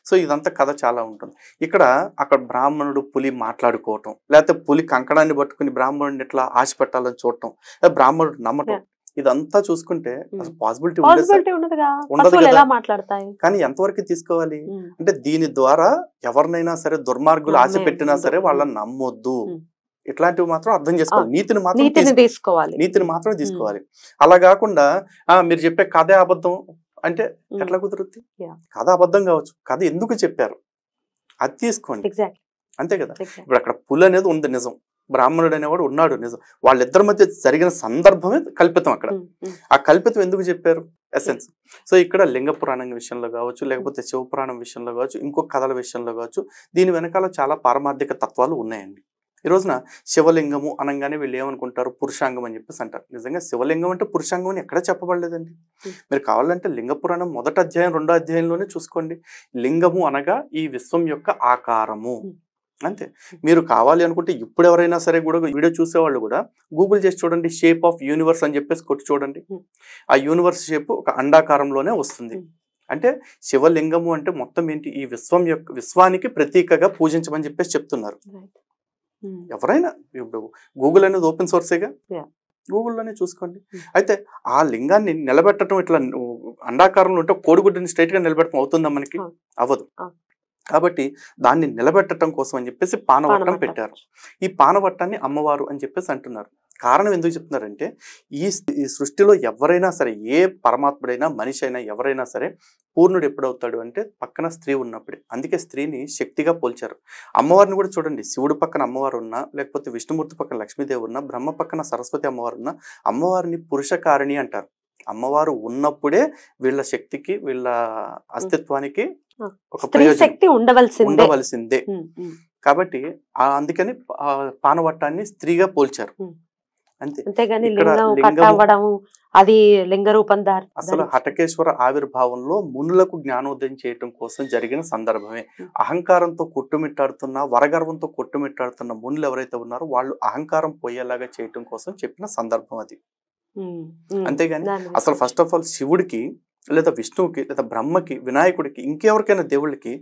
సో ఇదంతా కథ చాలా ఉంటుంది. అక్కడ బ్రాహ్మణుడు పులి మాట్లాడుకోవటం, లేకపోతే పులి కంకణాన్ని పట్టుకుని బ్రాహ్మణుడిని ఎట్లా ఆశ పెట్టాలని చూడటం, బ్రాహ్మణుడు నమ్మటం, ఇదంతా చూసుకుంటే అసలు పాసిబిలిటీ ఉండదు కదా. కానీ ఎంతవరకు తీసుకోవాలి అంటే దీని ద్వారా ఎవరినైనా సరే దుర్మార్గులు ఆశ పెట్టినా సరే వాళ్ళని నమ్మొద్దు, ఇట్లాంటివి మాత్రం అర్థం చేసుకోవాలి. నీతిని మాత్రం తీసుకోవాలి. అలా కాకుండా మీరు చెప్పే కథే అబద్ధం అంటే ఎట్లా కుదురుద్ది? కథ అబద్ధం కావచ్చు, కథ ఎందుకు చెప్పారు అది తీసుకోండి, అంతే కదా. ఇప్పుడు అక్కడ పులి అనేది ఉంది నిజం, బ్రాహ్మణుడు అనేవాడు ఉన్నాడు నిజం, వాళ్ళిద్దరి మధ్య జరిగిన సందర్భమే కల్పితం. అక్కడ ఆ కల్పితం ఎందుకు చెప్పారు ఎసెన్స్. సో ఇక్కడ లింగ పురాణం విషయంలో కావచ్చు, లేకపోతే శివపురాణం విషయంలో కావచ్చు, ఇంకో కథల విషయంలో కావచ్చు, దీని వెనకాల చాలా పారమార్థిక తత్వాలు ఉన్నాయండి. ఈ రోజున శివలింగము అనగానే వీళ్ళు ఏమనుకుంటారు, పురుషాంగం అని చెప్పేసి అంటారు. నిజంగా శివలింగం అంటే పురుషాంగం అని ఎక్కడ చెప్పబడలేదండి. మీరు కావాలంటే లింగ పురాణం 1వ అధ్యాయం 2వ అధ్యాయంలోనే చూసుకోండి. లింగము అనగా ఈ విశ్వం యొక్క ఆకారము అంతే. మీరు కావాలి అనుకుంటే ఇప్పుడు ఎవరైనా సరే కూడా వీడియో చూసేవాళ్ళు కూడా గూగుల్ చేసి చూడండి, షేప్ ఆఫ్ యూనివర్స్ అని చెప్పేసి కొట్టి చూడండి. ఆ యూనివర్స్ షేప్ ఒక అండాకారంలోనే వస్తుంది. అంటే శివలింగము అంటే మొత్తం ఏంటి, ఈ విశ్వానికి ప్రతీకగా పూజించమని చెప్పేసి చెప్తున్నారు. ఎవరైనా ఇప్పుడు గూగుల్ అనేది ఓపెన్ సోర్సేగా, గూగుల్లోనే చూసుకోండి. అయితే ఆ లింగాన్ని నిలబెట్టడం ఇట్లా అండాకారంలో ఉంటే కోడిగుడ్డని స్ట్రైట్ గా నిలబెట్టడం అవుతుందా మనకి? అవ్వదు. కాబట్టి దాన్ని నిలబెట్టడం కోసం అని చెప్పేసి పానవట్టం పెట్టారు. ఈ పానవట్టాన్ని అమ్మవారు అని చెప్పేసి అంటున్నారు. కారణం ఎందుకు చెప్తున్నారంటే ఈ సృష్టిలో ఎవరైనా సరే, ఏ పరమాత్ముడైనా మనిషి అయినా ఎవరైనా సరే పూర్ణుడు ఎప్పుడవుతాడు అంటే పక్కన స్త్రీ ఉన్నప్పుడే. అందుకే స్త్రీని శక్తిగా పోల్చారు. అమ్మవారిని కూడా చూడండి, శివుడు పక్కన అమ్మవారు ఉన్నా, లేకపోతే విష్ణుమూర్తి పక్కన లక్ష్మీదేవి ఉన్నా, బ్రహ్మ పక్కన సరస్వతి అమ్మవారు ఉన్నా, అమ్మవారిని పురుషకారిణి అంటారు. అమ్మవారు ఉన్నప్పుడే వీళ్ళ శక్తికి, వీళ్ళ అస్తిత్వానికి ఒక ప్రయోజనం ఉండవలసిందే. కాబట్టి అందుకని పానవట్టాన్ని స్త్రీగా పోల్చారు. అంతేగాని అది లింగ రూపం. అసలు హటకేశ్వర ఆవిర్భావంలో మునులకు జ్ఞానోదయం చేయటం కోసం జరిగిన సందర్భమే. అహంకారంతో కొట్టుమిట్టాడుతున్న, వరగర్వంతో కొట్టుమిట్టాడుతున్న మునులు ఎవరైతే ఉన్నారో వాళ్ళు అహంకారం పోయేలాగా చేయటం కోసం చెప్పిన సందర్భం అది. అంతేగాని అసలు ఫస్ట్ ఆఫ్ ఆల్ శివుడికి, లేదా విష్ణువుకి, లేదా బ్రహ్మకి, వినాయకుడికి, ఇంకెవరికైనా దేవుళ్ళకి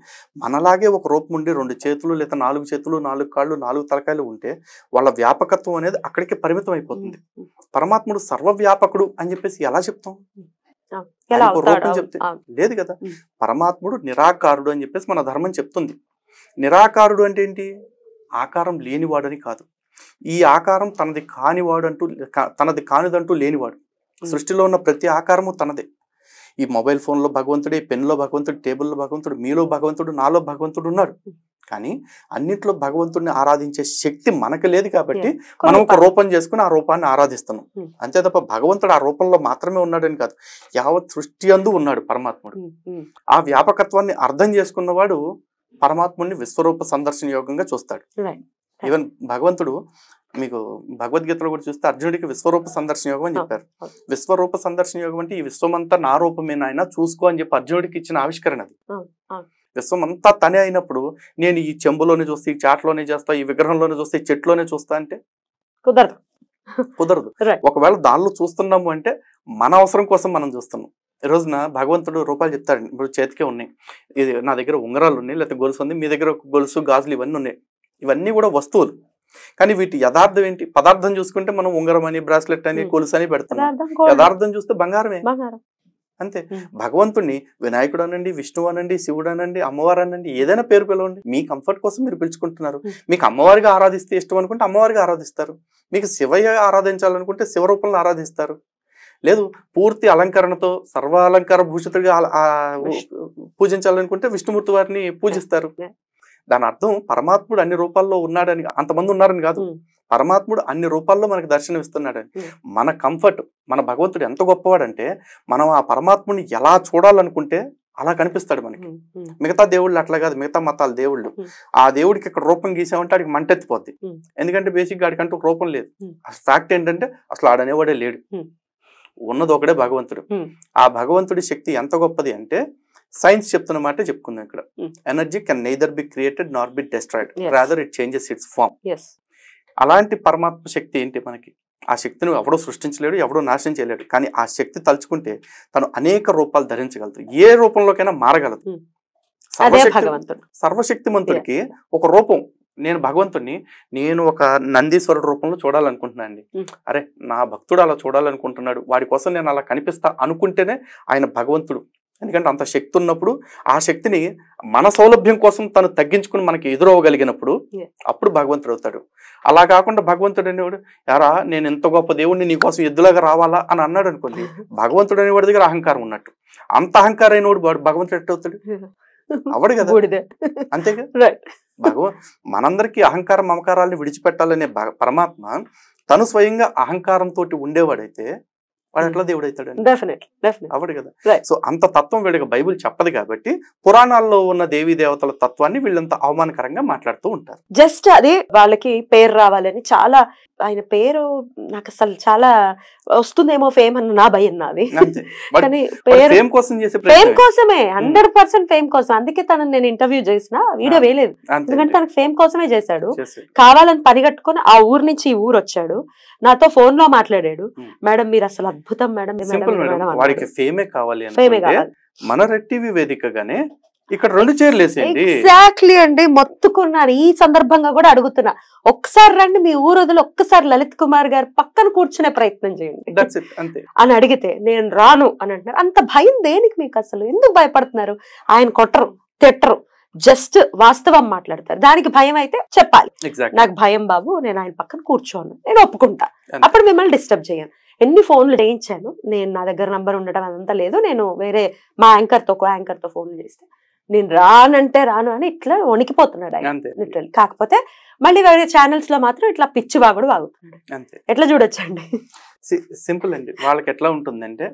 మనలాగే ఒక రూపం ఉండి 2 చేతులు లేదా 4 చేతులు, 4 కాళ్ళు, 4 తలకాయలు ఉంటే వాళ్ళ వ్యాపకత్వం అనేది అక్కడికి పరిమితం అయిపోతుంది. పరమాత్ముడు సర్వవ్యాపకుడు అని చెప్పేసి ఎలా చెప్తాం? రూపం చెప్తే లేదు కదా. పరమాత్ముడు నిరాకారుడు అని చెప్పేసి మన ధర్మం చెప్తుంది. నిరాకారుడు అంటే ఏంటి? ఆకారం లేనివాడని కాదు. ఈ ఆకారం తనది కానివాడు అంటూ, తనది కానిదంటూ లేనివాడు. సృష్టిలో ఉన్న ప్రతి ఆకారము తనదే. ఈ మొబైల్ ఫోన్లో భగవంతుడు, ఈ పెన్లో భగవంతుడు, టేబుల్లో భగవంతుడు, మీలో భగవంతుడు, నాలో భగవంతుడు ఉన్నాడు. కానీ అన్నిట్లో భగవంతుడిని ఆరాధించే శక్తి మనకు లేదు కాబట్టి మనం ఒక రూపం చేసుకుని ఆ రూపాన్ని ఆరాధిస్తున్నాం. అంతే తప్ప భగవంతుడు ఆ రూపంలో మాత్రమే ఉన్నాడని కాదు, యావత్ సృష్టి అందు ఉన్నాడు పరమాత్ముడు. ఆ వ్యాపకత్వాన్ని అర్థం చేసుకున్నవాడు పరమాత్ముడిని విశ్వరూప సందర్శన యోగంగా చూస్తాడు. ఈవెన్ భగవంతుడు మీకు భగవద్గీతలో కూడా చూస్తే అర్జునుడికి విశ్వరూప సందర్శన యోగం అని చెప్పారు. విశ్వరూప సందర్శన యోగం అంటే ఈ విశ్వమంతా నా రూపమే నాయన చూసుకో అని చెప్పి అర్జునుడికి ఇచ్చిన ఆవిష్కరణ అది. విశ్వం అంతా తనే అయినప్పుడు నేను ఈ చెంబులోనే చూస్తే, ఈ చాట్లోనే చేస్తా, ఈ విగ్రహంలోనే చూస్తే, ఈ చెట్లోనే చూస్తా అంటే కుదరదు. ఒకవేళ దానిలో చూస్తున్నాము అంటే మన అవసరం కోసం మనం చూస్తున్నాం. ఈ రోజున భగవంతుడు రూపాయలు చెప్తాడు. ఇప్పుడు చేతికే ఉన్నాయి, ఇది నా దగ్గర ఉంగరాలు ఉన్నాయి, లేకపోతే గొలుసు ఉంది, మీ దగ్గర గొలుసు, గాజులు ఇవన్నీ ఉన్నాయి. ఇవన్నీ కూడా వస్తువులు. కానీ వీటి యథార్థం ఏంటి? పదార్థం చూసుకుంటే మనం ఉంగరం అని, బ్రాస్లెట్ అని, కొలుసు అని పెడుతున్నాం. యథార్థం చూస్తే బంగారమే అంతే. భగవంతుడిని వినాయకుడు అనండి, విష్ణువు అనండి, శివుడు అనండి, అమ్మవారు అనండి, ఏదైనా పేరు పిలవండి. మీ కంఫర్ట్ కోసం మీరు పిలుచుకుంటున్నారు. మీకు అమ్మవారిగా ఆరాధిస్తే ఇష్టం అనుకుంటే అమ్మవారిగా ఆరాధిస్తారు. మీకు శివయ్య ఆరాధించాలనుకుంటే శివ రూపంలో ఆరాధిస్తారు. లేదు పూర్తి అలంకరణతో సర్వాలంకార భూషితుడిగా పూజించాలనుకుంటే విష్ణుమూర్తి వారిని పూజిస్తారు. దాని అర్థం పరమాత్ముడు అన్ని రూపాల్లో ఉన్నాడని, అంతమంది ఉన్నారని కాదు, పరమాత్ముడు అన్ని రూపాల్లో మనకు దర్శనం ఇస్తున్నాడని. మన కంఫర్ట్, మన భగవంతుడు ఎంత గొప్పవాడంటే మనం ఆ పరమాత్ముడిని ఎలా చూడాలనుకుంటే అలా కనిపిస్తాడు మనకి. మిగతా దేవుళ్ళు అట్లా కాదు, మిగతా మతాల దేవుళ్ళు. ఆ దేవుడికి ఇక్కడ రూపం గీసామంటే ఆడికి మంటెత్తిపోద్ది. ఎందుకంటే బేసిక్గా ఆడికంటూ రూపం లేదు. ఫ్యాక్ట్ ఏంటంటే అసలు ఆడనేవాడే లేడు, ఉన్నది ఒకడే భగవంతుడు. ఆ భగవంతుడి శక్తి ఎంత గొప్పది అంటే సైన్స్ చెప్తున్న మాట చెప్పుకుందాం. ఇక్కడ energy can neither be created nor be destroyed, rather it changes its form. అలాంటి పరమాత్మ శక్తి ఏంటి మనకి? ఆ శక్తిని ఎవడో సృష్టించలేడు, ఎవడో నాశనం చేయలేడు. కానీ ఆ శక్తి తలుచుకుంటే తను అనేక రూపాలు ధరించగలదు, ఏ రూపంలోకైనా మారగలదు. సర్వశక్తిమంతుడికి ఒక రూపం, నేను భగవంతుడిని నేను ఒక నందీశ్వరుడు రూపంలో చూడాలనుకుంటున్నాను అండి. అరే నా భక్తుడు అలా చూడాలనుకుంటున్నాడు, వాడి కోసం నేను అలా కనిపిస్తా అనుకుంటేనే ఆయన భగవంతుడు. ఎందుకంటే అంత శక్తి ఉన్నప్పుడు ఆ శక్తిని మన సౌలభ్యం కోసం తను తగ్గించుకుని మనకి ఎదురవ్వగలిగినప్పుడు అప్పుడు భగవంతుడు అవుతాడు. అలా కాకుండా భగవంతుడు అనేవాడు యారా నేను ఎంత గొప్ప దేవుడిని నీకోసం ఎద్దులాగా రావాలా అని అన్నాడు అనుకోండి, భగవంతుడు అనేవాడి దగ్గర అహంకారం ఉన్నట్టు. అంత అహంకారం అయినవాడు భగవంతుడు ఎట్ట అవుతాడు? అవడు కదా, అంతేగా. మనందరికీ అహంకారం మమకారాలను విడిచిపెట్టాలనే పరమాత్మ తను స్వయంగా అహంకారంతో ఉండేవాడైతే వాడు ఎట్లా దేవుడు అవుతాడు? అవడు కదా. సో అంత తత్వం వీళ్ళకి బైబిల్ చెప్పదు కాబట్టి పురాణాల్లో ఉన్న దేవీ దేవతల తత్వాన్ని వీళ్ళంత అవమానకరంగా మాట్లాడుతూ ఉంటారు. జస్ట్ అది వాళ్ళకి పేరు రావాలని, చాలా ఆయన పేరు నాకు అసలు చాలా వస్తుందేమో ఫేమ్ అన్న నా భయం నాది. కానీ ఫేమ్ కోసమే 100% ఫేమ్ కోసం. అందుకే తనని నేను ఇంటర్వ్యూ చేసిన, వీడియో వేయలేదు. ఎందుకంటే తనకు ఫేమ్ కోసమే చేశాడు. కావాలని పరిగెట్టుకుని ఆ ఊరు నుంచి ఈ ఊరు వచ్చాడు, నాతో ఫోన్ లో మాట్లాడాడు. మేడం మీరు అసలు అద్భుతం మేడం. వాడికి ఫేమే కావాలి, మన రెడ్ టీవీ వేదికగానే ఇక్కడ 2 చైర్లు వేసేయండి. ఎగ్జాక్ట్లీ అండి, మొత్తుకున్నాను. ఈ సందర్భంగా కూడా అడుగుతున్నా, ఒక్కసారి రండి మీ ఊరు వదిలి ఒక్కసారి లలిత్ కుమార్ గారు పక్కన కూర్చునే ప్రయత్నం చేయండి అని అడిగితే నేను రాను అని అంటున్నారు. అంత భయం దేనికి మీకు? అసలు ఎందుకు భయపడుతున్నారు? ఆయన కొట్టరు, తిట్టరు, జస్ట్ వాస్తవం మాట్లాడతారు. దానికి భయం అయితే చెప్పాలి, నాకు భయం బాబు, నేను ఆయన పక్కన కూర్చోను, నేను ఒప్పుకుంటా, అప్పుడు మిమ్మల్ని డిస్టర్బ్ చేయను. ఎన్ని ఫోన్లు చేయించాను నేను, నా దగ్గర నంబర్ ఉండటం అదంతా లేదు, నేను వేరే మా యాంకర్తో ఫోన్లు చేస్తే నేను రానంటే రాను అని ఇట్లా వణికిపోతున్నాడు ఆయన లిటరల్లీ. కాకపోతే మళ్ళీ వేరే ఛానల్స్ లో మాత్రం ఇట్లా పిచ్చి వాగుడు వాగుతున్నాడు. ఎట్లా చూడొచ్చండి? సింపుల్ అండి. వాళ్ళకి ఎట్లా ఉంటుందంటే,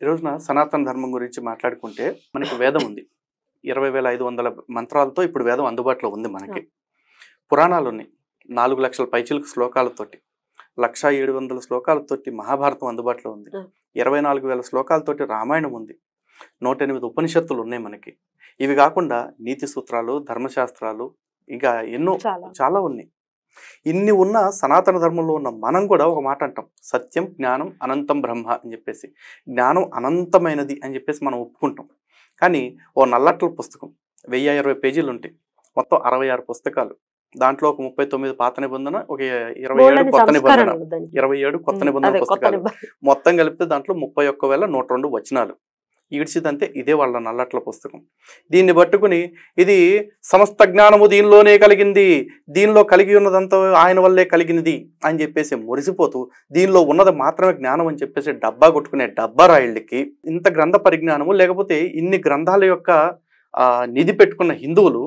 ఈ రోజున సనాతన ధర్మం గురించి మాట్లాడుకుంటే మనకి వేదం ఉంది, 20,500 మంత్రాలతో ఇప్పుడు వేదం అందుబాటులో ఉంది మనకి. పురాణాలు ఉన్నాయి 4 లక్షల పైచిలకు శ్లోకాలతోటి, 1,700 శ్లోకాలతోటి మహాభారతం అందుబాటులో ఉంది, 24,000 శ్లోకాలతోటి రామాయణం ఉంది, 108 ఉపనిషత్తులు ఉన్నాయి మనకి. ఇవి కాకుండా నీతి సూత్రాలు, ధర్మశాస్త్రాలు, ఇంకా ఎన్నో చాలా ఉన్నాయి. ఇన్ని ఉన్న సనాతన ధర్మంలో ఉన్న మనం కూడా ఒక మాట అంటాం, సత్యం జ్ఞానం అనంతం బ్రహ్మ అని చెప్పేసి. జ్ఞానం అనంతమైనది అని చెప్పేసి మనం ఒప్పుకుంటాం. కానీ ఓ నల్లట్ల పుస్తకం 1020 పేజీలు ఉంటాయి, మొత్తం 66 పుస్తకాలు. దాంట్లో ఒక 39 పాత నిబంధన, ఒక 27 కొత్త నిబంధన, 27 కొత్త నిబంధన పుస్తకాలు, మొత్తం కలిపితే దాంట్లో 31,102 వచనాలు. ఈడ్చిదంతే ఇదే వాళ్ళ నల్లట్ల పుస్తకం. దీన్ని పట్టుకుని ఇది సమస్త జ్ఞానము దీనిలోనే కలిగింది, దీనిలో కలిగి ఉన్నదంతా ఆయన వల్లే కలిగినది అని చెప్పేసి మురిసిపోతూ, దీనిలో ఉన్నది మాత్రమే జ్ఞానం అని చెప్పేసి డబ్బా కొట్టుకునే డబ్బా రాయిళ్ళకి ఇంత గ్రంథ పరిజ్ఞానము, లేకపోతే ఇన్ని గ్రంథాల యొక్క నిధి పెట్టుకున్న హిందువులు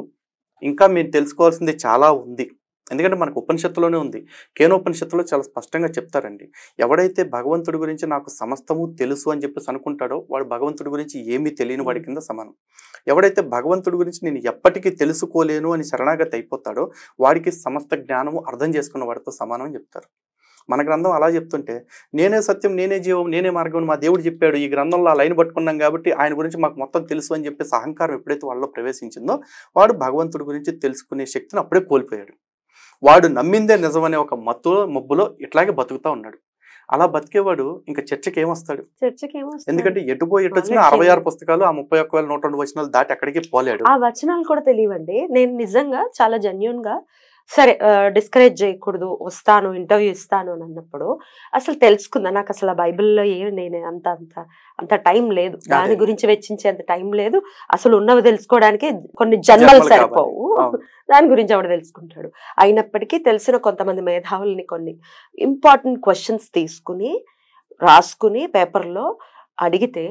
ఇంకా మీరు తెలుసుకోవాల్సింది చాలా ఉంది. ఎందుకంటే మనకు ఉపనిషత్తులోనే ఉంది. కేనోపనిషత్తులో చాలా స్పష్టంగా చెప్తారండి, ఎవడైతే భగవంతుడి గురించి నాకు సమస్తము తెలుసు అని చెప్పేసి అనుకుంటాడో వాడు భగవంతుడి గురించి ఏమీ తెలియని వాడి కింద సమానం. ఎవడైతే భగవంతుడి గురించి నేను ఎప్పటికీ తెలుసుకోలేను అని శరణాగతి అయిపోతాడో వాడికి సమస్త జ్ఞానము అర్థం చేసుకున్న వాడితో సమానం అని చెప్తారు. మన గ్రంథం అలా చెప్తుంటే, నేనే సత్యం, నేనే జీవం, నేనే మార్గం మా దేవుడు చెప్పాడు, ఈ గ్రంథంలో ఆ లైన్ పట్టుకున్నాం కాబట్టి ఆయన గురించి మాకు మొత్తం తెలుసు అని చెప్పేసి అహంకారం ఎప్పుడైతే వాళ్ళలో ప్రవేశించిందో వాడు భగవంతుడి గురించి తెలుసుకునే శక్తిని అప్పుడే కోల్పోయాడు. వాడు నమ్మిందే నిజమనే ఒక మబ్బులో ఇట్లాగే బతుకుతా ఉన్నాడు. అలా బతికేవాడు ఇంకా చర్చకి ఏమొస్తాడు? ఎందుకంటే ఎటుపోయి ఎటు వచ్చినా 66 పుస్తకాలు, ఆ 31,102 వచనాలు దాటి ఎక్కడికి పోలేడు. ఆ వచనాలు కూడా తెలియవండి. నేను నిజంగా చాలా జెన్యూన్ గా, సరే డిస్కరేజ్ చేయకూడదు, వస్తాను ఇంటర్వ్యూ ఇస్తాను అని అన్నప్పుడు అసలు తెలుసుకుందా, నాకు అసలు బైబిల్లో నేను అంత టైం లేదు, దాని గురించి వెచ్చించేంత టైం లేదు, అసలు ఉన్నవి తెలుసుకోవడానికి కొన్ని జన్మలు సరిపోవు, దాని గురించి ఆవిడ తెలుసుకుంటాడు. అయినప్పటికీ తెలిసిన కొంతమంది మేధావుల్ని కొన్ని ఇంపార్టెంట్ క్వశ్చన్స్ తీసుకుని రాసుకుని పేపర్లో అడిగితే,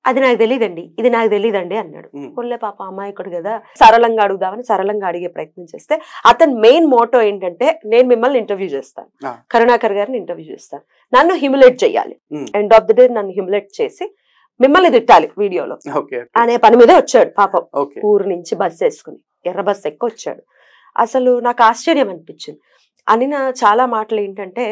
అది నాకు తెలియదండి, ఇది నాకు తెలియదండి అన్నాడు. కొల్లే పాప అమాయకుడు కదా, సరళంగా అడుగుదామని సరళంగా అడిగే ప్రయత్నం చేస్తే అతని మెయిన్ మోటో ఏంటంటే, నేను మిమ్మల్ని ఇంటర్వ్యూ చేస్తాను, కరుణాకర్ గారిని ఇంటర్వ్యూ చేస్తాను, నన్ను హ్యూమిలేట్ చేయాలి, ఎండ్ ఆఫ్ ది డే నన్ను హ్యూమిలేట్ చేసి మిమ్మల్ని తిట్టాలి వీడియోలో అనే పని మీదే వచ్చాడు పాపం. ఊరు నుంచి బస్సు వేసుకుని ఎర్ర బస్సు ఎక్కి వచ్చాడు. అసలు నాకు ఆశ్చర్యం అనిపించింది. అనిన చాలా మాటలు ఏంటంటే,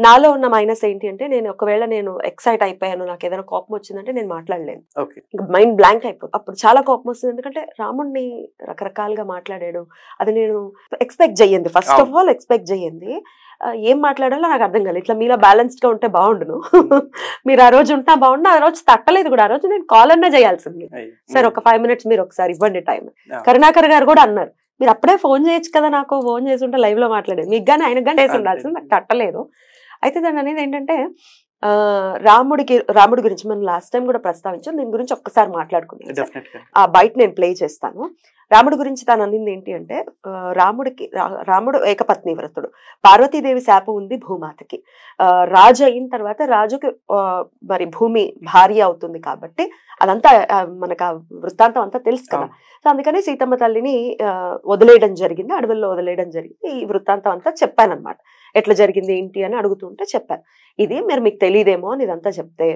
నాలో ఉన్న మైనస్ ఏంటి అంటే, ఒకవేళ నేను ఎక్సైట్ అయిపోయాను, నాకు ఏదైనా కోపం వచ్చిందంటే నేను మాట్లాడలేను. ఓకే. ఇంకా మైండ్ బ్లాంక్ అయిపోతుంది. అప్పుడు చాలా కోపం వస్తుంది. ఎందుకంటే రాముడిని రకరకాలుగా మాట్లాడాడు. అది నేను ఎక్స్పెక్ట్ చెయ్యింది. ఫస్ట్ ఆఫ్ ఆల్ ఎక్స్పెక్ట్ చెయ్యింది. ఏం మాట్లాడాలో నాకు అర్థం కాలేదు. ఇట్లా మీలో బ్యాలెన్స్డ్ గా ఉంటే బాగుండును. మీరు ఆ రోజు ఉంటా బాగుండు. ఆ రోజు తట్టలేదు కూడా. ఆ రోజు నేను కాల్ అన్నా చేయాల్సింది. సార్ ఒక 5 minutes మీరు ఒకసారి ఇవ్వండి టైం. కరుణాకర్ గారు కూడా అన్నారు, మీరు అప్పుడే ఫోన్ చేయొచ్చు కదా, నాకు ఫోన్ చేసి ఉంటే లైవ్ లో మాట్లాడేది, మీకు కానీ ఆయనకు కానీ చేసి ఉండాల్సింది, నాకు తట్టలేదు. అయితే దాని అనేది ఏంటంటే, రాముడి గురించి మనం లాస్ట్ టైం కూడా ప్రస్తావించాం. దీని గురించి ఒక్కసారి మాట్లాడుకుందాం. ఆ బయట నేను ప్లే చేస్తాను. రాముడి గురించి తను అనింది ఏంటి అంటే, రాముడు ఏకపత్ని వ్రతుడు, పార్వతీదేవి శాపం ఉంది భూమాతకి. రాజు అయిన తర్వాత రాజుకి మరి భూమి భార్య అవుతుంది కాబట్టి అదంతా మనకు ఆ వృత్తాంతం అంతా తెలుసు కదా. సో అందుకని సీతమ్మ తల్లిని వదిలేయడం జరిగింది, అడవుల్లో వదిలేయడం జరిగింది. ఈ వృత్తాంతం అంతా చెప్పాను అనమాట. ఎట్లా జరిగింది ఏంటి అని అడుగుతుంటే చెప్పాను. ఇది మీకు తెలియదేమో అని ఇదంతా చెప్తే,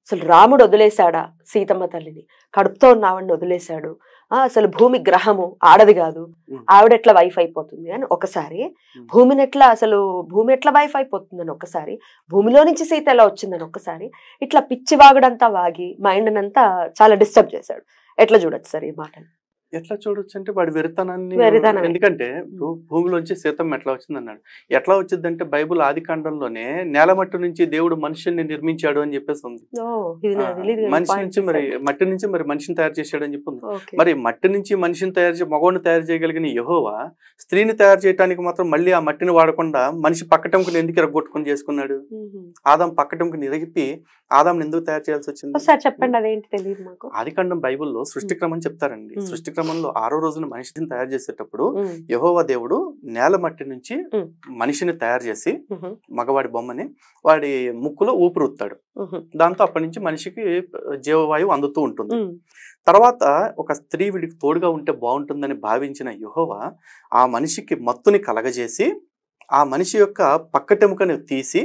అసలు రాముడు వదిలేశాడా సీతమ్మ తల్లిని? కడుపుతో ఉన్న ఆవిడని వదిలేశాడు. అసలు భూమి గ్రహము, ఆడది కాదు, ఆవిడ ఎట్లా వైఫ్ అయిపోతుంది అని ఒకసారి, భూమి ఎట్లా వైఫ్ అయిపోతుందని ఒకసారి, భూమిలో నుంచి సీత ఎలా వచ్చిందని ఒకసారి, ఇట్లా పిచ్చి వాగుడంతా వాగి మైండ్ అంతా చాలా డిస్టర్బ్ చేశాడు. ఎట్లా చూడొచ్చు సార్ ఈ మాటలు? ఎట్లా చూడొచ్చు అంటే వాడి వెరితనాన్ని. ఎందుకంటే భూమిలోంచి సీతమ్మ ఎట్లా వచ్చింది అన్నాడు. ఎట్లా వచ్చిందంటే బైబుల్ ఆది కాండంలోనే నేల మట్టి నుంచి దేవుడు మనుషుల్ని నిర్మించాడు అని చెప్పేసి ఉంది. మనిషి నుంచి మట్టి నుంచి మనిషిని తయారు చేశాడు అని చెప్పి ఉంది. మరి మట్టి నుంచి మనిషిని మగవాడిని తయారు చేయగలిగిన యెహోవా స్త్రీని తయారు చేయడానికి మాత్రం మళ్ళీ ఆ మట్టిని వాడకుండా మనిషి పక్కటంకుని ఎందుకు ఇరగొట్టుకుని చేసుకున్నాడు? ఆదాం పక్కటంకుని ఇరగిపి ఆదాంని ఎందుకు తయారు చేయాల్సి వచ్చింది? చెప్పండి, అదేంటి తెలియదు మాకు. ఆది కాండం బైబుల్లో సృష్టి క్రమం చెప్తారండి. సృష్టి క్రమంలో 6వ రోజున మనిషిని తయారు చేసేటప్పుడు యెహోవా దేవుడు నేల మట్టి నుంచి మనిషిని తయారు చేసి మగవాడి బొమ్మని వాడి ముక్కులో ఊపిరుతాడు. దాంతో అప్పటి నుంచి మనిషికి జీవవాయువు అందుతూ ఉంటుంది. తర్వాత ఒక స్త్రీ వీడికి తోడుగా ఉంటే బాగుంటుందని భావించిన యెహోవా ఆ మనిషికి మత్తుని కలగజేసి ఆ మనిషి యొక్క పక్కటెముకని తీసి,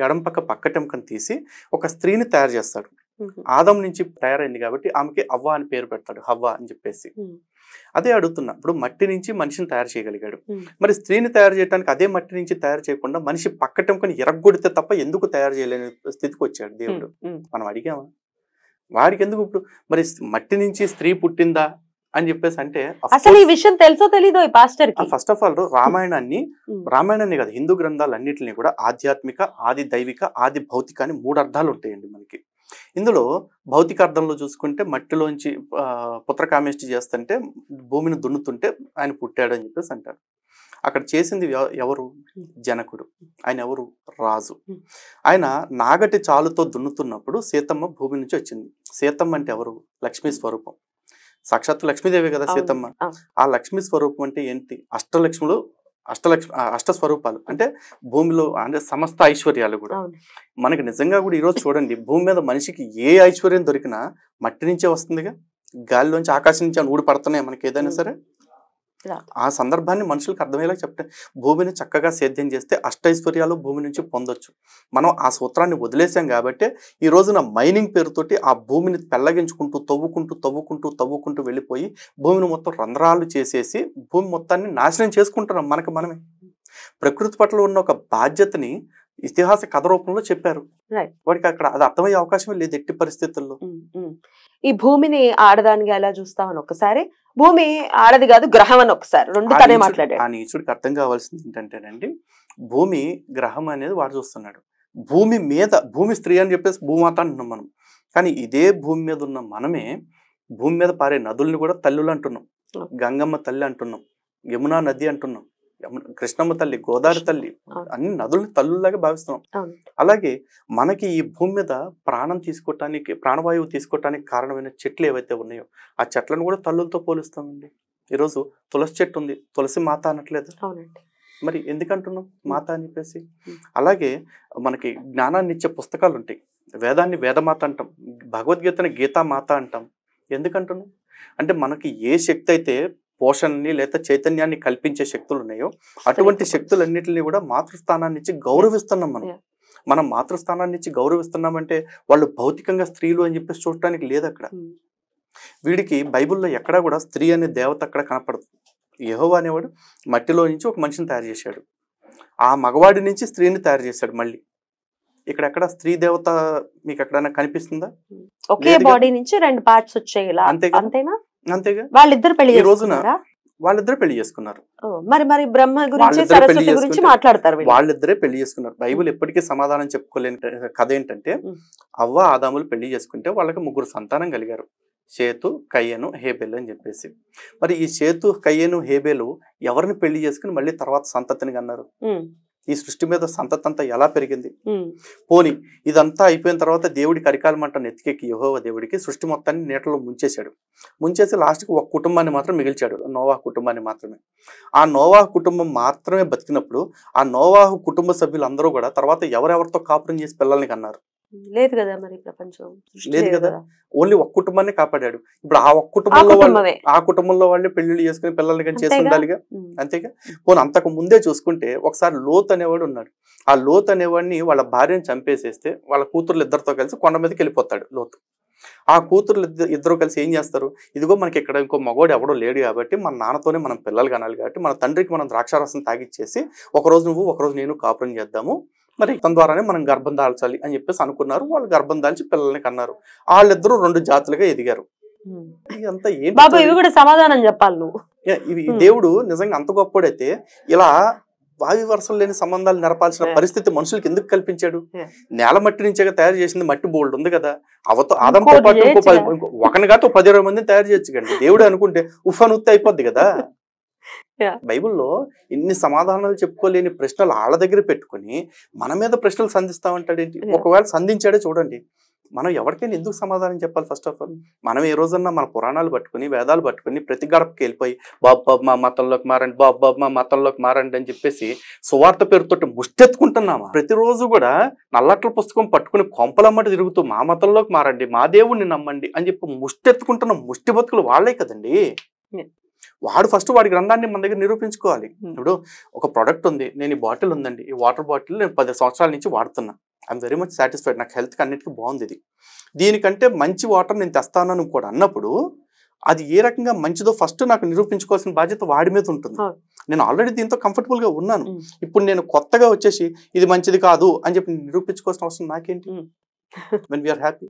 ఎడం పక్కటెముకని తీసి ఒక స్త్రీని తయారు చేస్తాడు. ఆదం నుంచి తయారైంది కాబట్టి ఆమెకి అవ్వ అని పేరు పెడతాడు, హవ్వ అని చెప్పేసి. అదే అడుగుతున్నా, ఇప్పుడు మట్టి నుంచి మనిషిని తయారు చేయగలిగాడు, మరి స్త్రీని తయారు చేయడానికి అదే మట్టి నుంచి తయారు చేయకుండా మనిషి పక్కటెముకని ఎరగొడితే తప్ప ఎందుకు తయారు చేయలేని స్థితికి వచ్చాడు దేవుడు? మనం అడిగామా? వాడికి ఎందుకు ఇప్పుడు మరి మట్టి నుంచి స్త్రీ పుట్టిందా అని చెప్పేసి అంటే, అసలు ఈ విషయం తెలుసో తెలీదో ఈ పాస్టర్ కి? ఫస్ట్ ఆఫ్ ఆల్ రామాయణాన్ని కాదు, హిందూ గ్రంథాలన్నింటినీ కూడా ఆధ్యాత్మిక, ఆది దైవిక, ఆది భౌతిక అని 3 అర్థాలు ఉంటాయండి మనకి. ఇందులో భౌతిక అర్థంలో చూసుకుంటే మట్టిలోంచి పుత్రకామేష్టి చేస్తుంటే భూమిని దున్నుతుంటే ఆయన పుట్టాడు అని చెప్పేసి అంటారు. అక్కడ చేసింది ఎవరు? జనకుడు. ఆయన ఎవరు? రాజు. ఆయన నాగటి చాలుతో దున్నుతున్నప్పుడు సీతమ్మ భూమి నుంచి వచ్చింది. సీతమ్మ అంటే ఎవరు? లక్ష్మీ స్వరూపం. సాక్షాత్తు లక్ష్మీదేవి కదా సీతమ్మ. ఆ లక్ష్మీ స్వరూపం అంటే ఏంటి? అష్ట స్వరూపాలు అంటే భూమిలో అంటే సమస్త ఐశ్వర్యాలు కూడా మనకి. నిజంగా కూడా ఈరోజు చూడండి, భూమి మీద మనిషికి ఏ ఐశ్వర్యం దొరికినా మట్టి నుంచే వస్తుందిగా. గాలిలోంచి, ఆకాశం నుంచి ఊడి పడుతున్నాయి మనకి ఏదైనా సరే. ఆ సందర్భాన్ని మనుషులకు అర్థమయ్యేలా చెప్తే, భూమిని చక్కగా సేద్యం చేస్తే అష్టైశ్వర్యాలు భూమి నుంచి పొందొచ్చు. మనం ఆ సూత్రాన్ని వదిలేసాం కాబట్టి ఈ రోజున మైనింగ్ పేరుతోటి ఆ భూమిని పెల్లగించుకుంటూ తవ్వుకుంటూ వెళ్ళిపోయి భూమిని మొత్తం రంధ్రాలు చేసేసి భూమి మొత్తాన్ని నాశనం చేసుకుంటున్నాం మనమే. ప్రకృతి పట్ల ఉన్న ఒక బాధ్యతని ఇతిహాస కథ రూపంలో చెప్పారు. వాడికి అక్కడ అది అర్థమయ్యే అవకాశమే లేదు ఎట్టి పరిస్థితుల్లో. ఈ భూమిని ఆడదానిగా ఎలా చూస్తామని ఒకసారి, భూమి ఆడది కాదు గ్రహం అని ఒకసారి, రెండు తనే మాట్లాడాడు. ఆ నీచుడికి అర్థం కావాల్సింది ఏంటంటేనండి, భూమి గ్రహం అనేది వాడు చూస్తున్నాడు. భూమి స్త్రీ అని చెప్పేసి భూమాత అంటున్నాం మనం. కానీ ఇదే భూమి మీద ఉన్న మనమే భూమి మీద పారే నదుల్ని కూడా తల్లులు అంటున్నాం. గంగమ్మ తల్లి అంటున్నాం, యమునా నది అంటున్నాం, కృష్ణమ్మ తల్లి, గోదావరి తల్లి, అన్ని నదుల్ని తల్లులాగా భావిస్తున్నాం. అలాగే మనకి ఈ భూమి మీద ప్రాణవాయువు తీసుకోవటానికి కారణమైన చెట్లు ఏవైతే ఉన్నాయో ఆ చెట్లను కూడా తల్లులతో పోలుస్తామండి. ఈరోజు తులసి చెట్టు ఉంది, తులసి మాత అనట్లేదు. మరి ఎందుకంటున్నాం మాత అని చెప్పేసి? అలాగే మనకి జ్ఞానాన్ని ఇచ్చే పుస్తకాలు ఉంటాయి. వేదాన్ని వేదమాత అంటాం, భగవద్గీతని గీతామాత అంటాం. ఎందుకంటున్నాం అంటే మనకి ఏ శక్తి అయితే పోషణని లేదా చైతన్యాన్ని కల్పించే శక్తులు ఉన్నాయో అటువంటి శక్తులన్నిటిని కూడా మాతృస్థానాన్ని ఇచ్చి గౌరవిస్తున్నాం. మనం మాతృస్థానాన్ని ఇచ్చి గౌరవిస్తున్నామంటే వాళ్ళు భౌతికంగా స్త్రీలు అని చెప్పేసి చూడటానికి లేదు అక్కడ. వీడికి బైబిల్లో ఎక్కడా కూడా స్త్రీ అనే దేవత అక్కడ కనపడదు. యెహోవా అనేవాడు మట్టిలో నుంచి ఒక మనిషిని తయారు చేశాడు, ఆ మగవాడి నుంచి స్త్రీని తయారు చేశాడు. మళ్ళీ ఇక్కడ స్త్రీ దేవత మీకు ఎక్కడైనా కనిపిస్తుందా? ఒకే బాడీ నుంచి 2 పార్ట్స్ వచ్చాయి ఇలా, అంతేనా? అంతేగా. వాళ్ళిద్దరు పెళ్లి ఈ రోజున వాళ్ళిద్దరే పెళ్లి చేసుకున్నారు. మరి బ్రహ్మ గురించి సరస్వతి గురించి మాట్లాడతారు. వాళ్ళిద్దరే పెళ్లి చేసుకున్నారు. బైబిల్ ఎప్పటికీ సమాధానం చెప్పుకోలేని కథ ఏంటంటే, అవ్వ ఆదాములు పెళ్లి చేసుకుంటే వాళ్ళకి 3 సంతానం కలిగారు, షేతు, కయ్యను, హేబెలు అని చెప్పేసి. మరి ఈ షేతు, కయ్యను, హేబెలు ఎవరిని పెళ్లి చేసుకుని మళ్ళీ తర్వాత సంతతిని కన్నారు? ఈ సృష్టి మీద సంతతి అంతా ఎలా పెరిగింది? పోని ఇదంతా అయిపోయిన తర్వాత దేవుడికి అరికాల మంట నెత్తికెక్కి యెహోవా దేవుడికి సృష్టి మొత్తాన్ని నీటలో ముంచేశాడు. ముంచేసి లాస్ట్కి ఒక కుటుంబాన్ని మాత్రం మిగిల్చాడు, నోవాహు కుటుంబాన్ని మాత్రమే. ఆ నోవాహు కుటుంబం మాత్రమే బతికినప్పుడు ఆ నోవాహు కుటుంబ సభ్యులు అందరూ కూడా తర్వాత ఎవరెవరితో కాపురం చేసి పిల్లల్ని కన్నారు? లేదు కదా, మరి ప్రపంచం లేదు కదా, ఓన్లీ ఒక కుటుంబాన్ని కాపాడాడు. ఇప్పుడు ఆ ఒక్క కుటుంబంలో ఆ కుటుంబంలో వాళ్ళే పెళ్లిళ్ళు చేసుకుని పిల్లల్ని కానీ చేసి ఉండాలిగా, అంతేగా. పోనీ అంతకు ముందే చూసుకుంటే ఒకసారి లోత్ అనేవాడు ఉన్నాడు. ఆ లోత్ అనేవాడిని వాళ్ళ భార్యను చంపేసేస్తే వాళ్ళ కూతుర్లు ఇద్దరితో కలిసి కొండ మీదకి వెళ్ళిపోతాడు లోతు. ఆ కూతుర్లు ఇద్దరు కలిసి ఏం చేస్తారు, ఇదిగో మనకి ఇక్కడ ఇంకో మగవాడు ఎవడో లేడు కాబట్టి మన నాన్నతోనే మనం పిల్లలు కనాలి కాబట్టి మన తండ్రికి మనం ద్రాక్షారసం తాగిచ్చేసి ఒకరోజు నువ్వు ఒకరోజు నేను కాపురం చేద్దాము, మరి తన ద్వారానే మనం గర్భం దాల్చాలి అని చెప్పేసి అనుకున్నారు. వాళ్ళు గర్భం దాల్చి పిల్లల్ని కన్నారు. వాళ్ళిద్దరూ 2 జాతులుగా ఎదిగారు. ఇదంతా ఏంటి బాబా, ఇవి కూడా సమాధానం చెప్పాలి నువ్వు. దేవుడు నిజంగా అంత గొప్పడైతే ఇలా వాయు వరుసలు లేని సంబంధాలు నెరపాల్సిన పరిస్థితి మనుషులకి ఎందుకు కల్పించాడు? నేల మట్టి నుంచే తయారు చేసింది, మట్టి బోల్డ్ ఉంది కదా. ఆదంతో పాటు ఒకని కాదు 10-20 మందిని తయారు చేయొచ్చు కండి. దేవుడు అనుకుంటే ఉఫాన్ ఉత్తి అయిపోద్ది కదా. బైబిల్లో ఇన్ని సమాధానాలు చెప్పుకోలేని ప్రశ్నలు వాళ్ళ దగ్గర పెట్టుకుని మన మీద ప్రశ్నలు సంధిస్తామంటాడేంటి? ఒకవేళ సంధించాడే చూడండి, మనం ఎవరికైనా ఎందుకు సమాధానం చెప్పాలి? ఫస్ట్ ఆఫ్ ఆల్ మనం ఏ రోజన్నా మన పురాణాలు పట్టుకుని వేదాలు పట్టుకుని ప్రతి గడపకి వెళ్ళిపోయి బాబు మా మతంలోకి మారండి, బాబు మా మతంలోకి మారండి అని చెప్పేసి సువార్త పేరుతోటి ముష్టెత్తుకుంటున్నామా? ప్రతిరోజు కూడా నల్లట్ల పుస్తకం పట్టుకుని కొంపలమ్మటి తిరుగుతూ మా మతంలోకి మారండి, మా దేవుణ్ణి నమ్మండి అని చెప్పి ముష్టెత్తుకుంటున్న ముష్టి బతుకులు వాళ్ళే కదండి. వాడు ఫస్ట్ వాడి గ్రంథాన్ని మన దగ్గర నిరూపించుకోవాలి. ఇప్పుడు ఒక ప్రోడక్ట్ ఉంది, నేను ఈ బాటిల్ ఉందండి, ఈ వాటర్ బాటిల్ నేను 10 సంవత్సరాల నుంచి వాడుతున్నా, ఐఎమ్ వెరీ మచ్ సాటిస్ఫైడ్, నాకు హెల్త్కి అన్నిటికీ బాగుంది, ఇది దీనికంటే మంచి వాటర్ నేను తెస్తానని కూడా అన్నప్పుడు అది ఏ రకంగా మంచిదో ఫస్ట్ నాకు నిరూపించుకోవాల్సిన బాధ్యత వాడి మీద ఉంటుంది. నేను ఆల్రెడీ దీంతో కంఫర్టబుల్గా ఉన్నాను, ఇప్పుడు నేను కొత్తగా వచ్చేసి ఇది మంచిది కాదు అని చెప్పి నిరూపించుకోవాల్సిన అవసరం నాకేంటి? When we are happy.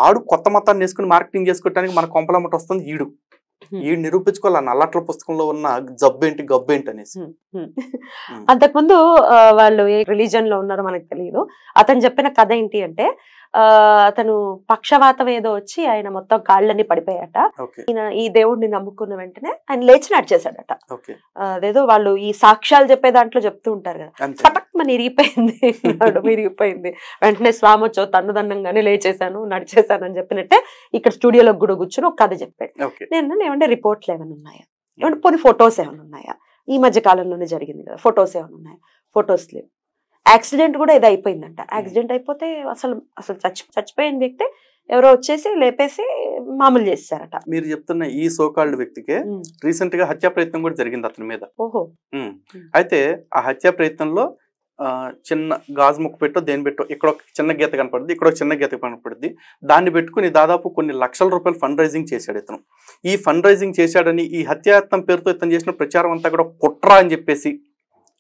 ఆడు కొత్త మతాన్ని వేసుకుని మార్కెటింగ్ చేసుకోవడానికి మన కొంపలమ్మట వస్తుంది ఈడు నిరూపించుకోవాలి నల్లట్ల పుస్తకంలో ఉన్న జబ్బేంటి గబ్బేంటి అనేసి. అంతకుముందు వాళ్ళు ఏ రిలీజన్ లో ఉన్నారో మనకు తెలియదు. అతను చెప్పిన కథ ఏంటి అంటే, అతను పక్షవాతం ఏదో వచ్చి ఆయన మొత్తం కాళ్ళని పడిపోయాట. ఈయన ఈ దేవుడిని నమ్ముకున్న వెంటనే ఆయన లేచి నడిచేశాడట. అదేదో వాళ్ళు ఈ సాక్ష్యాలు చెప్పే దాంట్లో చెప్తూ ఉంటారు కదా, పటక్మని ఇరిగిపోయింది, వెంటనే స్వామి వచ్చో తన్నుదన్నంగానే లేచేశాను నడిచేశాను అని చెప్పినట్టే ఇక్కడ స్టూడియోలో కూడా కూర్చొని ఒక కథ చెప్పాడు. నేను ఏమంటే రిపోర్ట్లు ఏమైనా ఉన్నాయా, ఏమంటే పోనీ ఫొటోస్ ఏమైనా ఉన్నాయా, ఈ మధ్య కాలంలోనే జరిగింది కదా, ఫొటోస్ ఏమైనా ఉన్నాయా? ఫొటోస్ లేవు. యాక్సిడెంట్ కూడా ఇది అయిపోయిందంట. యాక్సిడెంట్ అయిపోతే అసలు చచ్చిపోయిన వ్యక్తి ఎవరో వచ్చేసి లేపేసి మామూలు చేస్తారట. మీరు చెప్తున్న ఈ సోకాల్డ్ వ్యక్తికి రీసెంట్ గా హత్యా ప్రయత్నం కూడా జరిగింది అతని మీద. ఓహో. అయితే ఆ హత్యా ప్రయత్నంలో చిన్న గాజు ముక్క పెట్టో దేని పెట్టో ఇక్కడ ఒక చిన్న గీత కనపడుద్ది, ఇక్కడ ఒక చిన్న గీత కనపడుద్ది, దాన్ని పెట్టుకుని దాదాపు కొన్ని లక్షల రూపాయలు ఫండ్ రైజింగ్ చేశాడు ఇతను. ఈ ఫండ్ రైజింగ్ చేశాడని ఈ హత్యాయత్నం పేరుతో ఇతను చేసిన ప్రచారం అంతా కూడా కుట్ర అని చెప్పేసి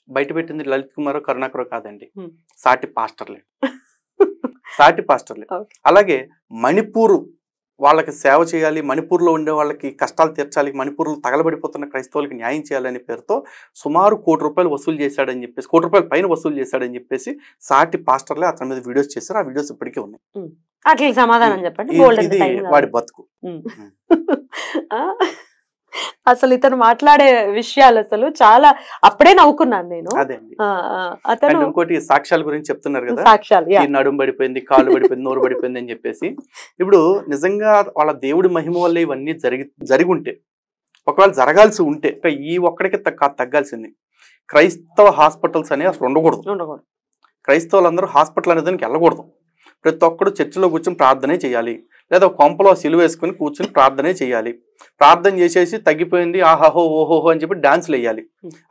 బయట పెట్టింది లలిత్ కుమార్ కరుణాకర్ కాదండి, సాటి పాస్టర్లే. అలాగే మణిపూర్ వాళ్ళకి సేవ చేయాలి, మణిపూర్లో ఉండే వాళ్ళకి కష్టాలు తీర్చాలి, మణిపూర్లో తగలబడిపోతున్న క్రైస్తవులకి న్యాయం చేయాలనే పేరుతో సుమారు ₹1 కోటి వసూలు చేశాడని చెప్పేసి, ₹1 కోటి పైన వసూలు చేశాడని చెప్పేసి సాటి పాస్టర్లే అతని మీద వీడియోస్ చేశారు. ఆ వీడియోస్ ఇప్పటికే ఉన్నాయి. అట్లా సమాధానం చెప్పండి. ఇది వాడి బతుకు. అసలు ఇతను మాట్లాడే విషయాలు అసలు చాలా అప్పుడే నవ్వుకున్నాను నేను. అతను ఇంకోటి సాక్ష్యాల గురించి చెప్తున్నారు కదా, సాక్ష్యాలు నడుము పడిపోయింది, కాళ్ళు పడిపోయింది, నోరు పడిపోయింది అని చెప్పేసి. ఇప్పుడు నిజంగా వాళ్ళ దేవుడి మహిమ వల్ల ఇవన్నీ జరిగుంటే, ఒకవేళ జరగాల్సి ఉంటే ఈ ఒక్కడికి తగ్గాల్సింది. క్రైస్తవ హాస్పిటల్స్ అనేవి అసలు ఉండకూడదు. క్రైస్తవులందరూ హాస్పిటల్ అనే దానికి వెళ్ళకూడదు. ప్రతి ఒక్కడు చర్చిలో కూర్చొని ప్రార్థనే చేయాలి, లేదా కొంపలో సిలువ వేసుకుని కూర్చొని ప్రార్థనే చేయాలి. ప్రార్థన చేసేసి తగ్గిపోయింది ఆహాహో ఓహోహో అని చెప్పి డాన్సులు వేయాలి.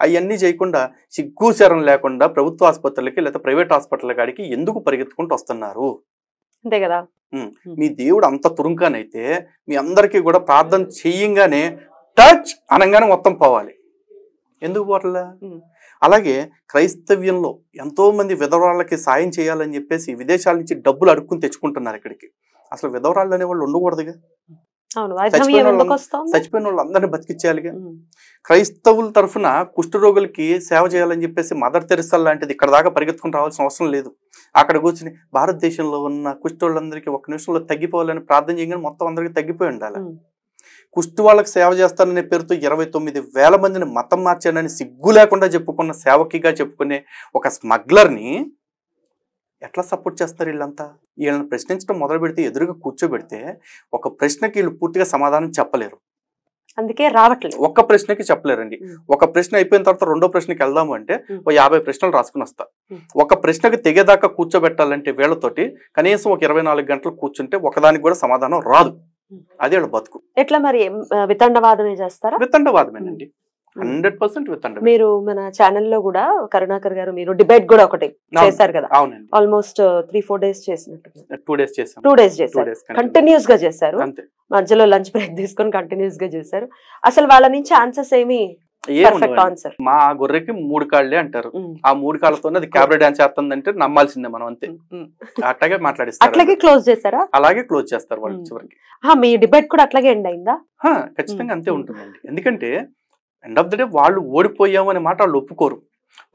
అవన్నీ చేయకుండా సిగ్గుశరం లేకుండా ప్రభుత్వ ఆసుపత్రులకి లేదా ప్రైవేట్ హాస్పిటల్ కాడికి ఎందుకు పరిగెత్తుకుంటూ వస్తున్నారు? అంతే కదా. మీ దేవుడు అంత తురుంకానైతే మీ అందరికీ కూడా ప్రార్థన చెయ్యంగానే టచ్ అనగానే మొత్తం పోవాలి. ఎందుకు పోవట్లా? అలాగే క్రైస్తవ్యంలో ఎంతో మంది విధవరాళ్ళకి సాయం చేయాలని చెప్పేసి విదేశాల నుంచి డబ్బులు అడుక్కుని తెచ్చుకుంటున్నారు ఇక్కడికి. అసలు విధవరాళ్ళు అనేవాళ్ళు ఉండకూడదుగా. చచ్చిపోయిన వాళ్ళు అందరినీ బతికిచ్చేయాలిగా. క్రైస్తవుల తరఫున కుష్ఠరోగులకి సేవ చేయాలని చెప్పేసి మదర్ తెరిసా లాంటిది ఇక్కడ దాకా పరిగెత్తుకుని రావాల్సిన అవసరం లేదు. అక్కడ కూర్చుని భారతదేశంలో ఉన్న కుష్ఠోళ్ళందరికీ 1 నిమిషంలో తగ్గిపోవాలని ప్రార్థన చేయగానే మొత్తం అందరికీ తగ్గిపోయి ఉండాలి. కుష్టి వాళ్ళకి సేవ చేస్తాననే పేరుతో 29,000 మందిని మతం మార్చానని సిగ్గు లేకుండా చెప్పుకున్న సేవకిగా చెప్పుకునే ఒక స్మగ్లర్ని ఎట్లా సపోర్ట్ చేస్తారు వీళ్ళంతా? వీళ్ళని ప్రశ్నించడం మొదలు పెడితే ఎదురుగా కూర్చోబెడితే ఒక ప్రశ్నకి వీళ్ళు పూర్తిగా సమాధానం చెప్పలేరు. అందుకే రావట్లేదు. ఒక్క ప్రశ్నకి చెప్పలేరండి. ఒక ప్రశ్న అయిపోయిన తర్వాత రెండో ప్రశ్నకి వెళ్దాము అంటే 50 ప్రశ్నలు రాసుకుని వస్తా. ఒక ప్రశ్నకి తెగేదాకా కూర్చోబెట్టాలంటే వీళ్ళతోటి కనీసం ఒక 24 గంటలు కూర్చుంటే ఒకదానికి కూడా సమాధానం రాదు. అదే వాళ్ళ బతుకు. ఎట్లా మరి వితండవాదమే చేస్తారా? వితండవాదమేనండి, 100% వితండ. మీరు మన ఛానల్లో కూడా కరుణాకర్ గారు మీరు డిబేట్ కూడా ఒకటి చేశారు కదా? అవునండి. ఆల్మోస్ట్ 3-4 days చేసినట్టు. 2 days చేశారు. 2 days చేశారు, కంటిన్యూస్ గా చేశారు. మధ్యలో లంచ్ బ్రేక్ తీసుకొని కంటిన్యూస్ గా చేశారు. అసలు వాళ్ళ నుంచి ఆన్సర్స్ ఏమి ఆన్సర్? మా గొర్రెకి 3 కాళ్ళే అంటారు. ఆ 3 కాళ్ళతో అది క్యాబరే డాన్స్ చేస్తుందంటే నమ్మాల్సిందే మనం, అంతే. అట్లాగే మాట్లాడిస్తారు. అట్లాగే క్లోజ్ చేస్తారా? అలాగే క్లోజ్ చేస్తారు వాళ్ళు చివరికి. మీ డిబేట్ కూడా అట్లాగే ఎండ్ అయిందా? ఖచ్చితంగా అంతే ఉంటుందండి. ఎందుకంటే ఎండ్ ఆఫ్ ద డే వాళ్ళు ఓడిపోయాము అనే మాట వాళ్ళు ఒప్పుకోరు.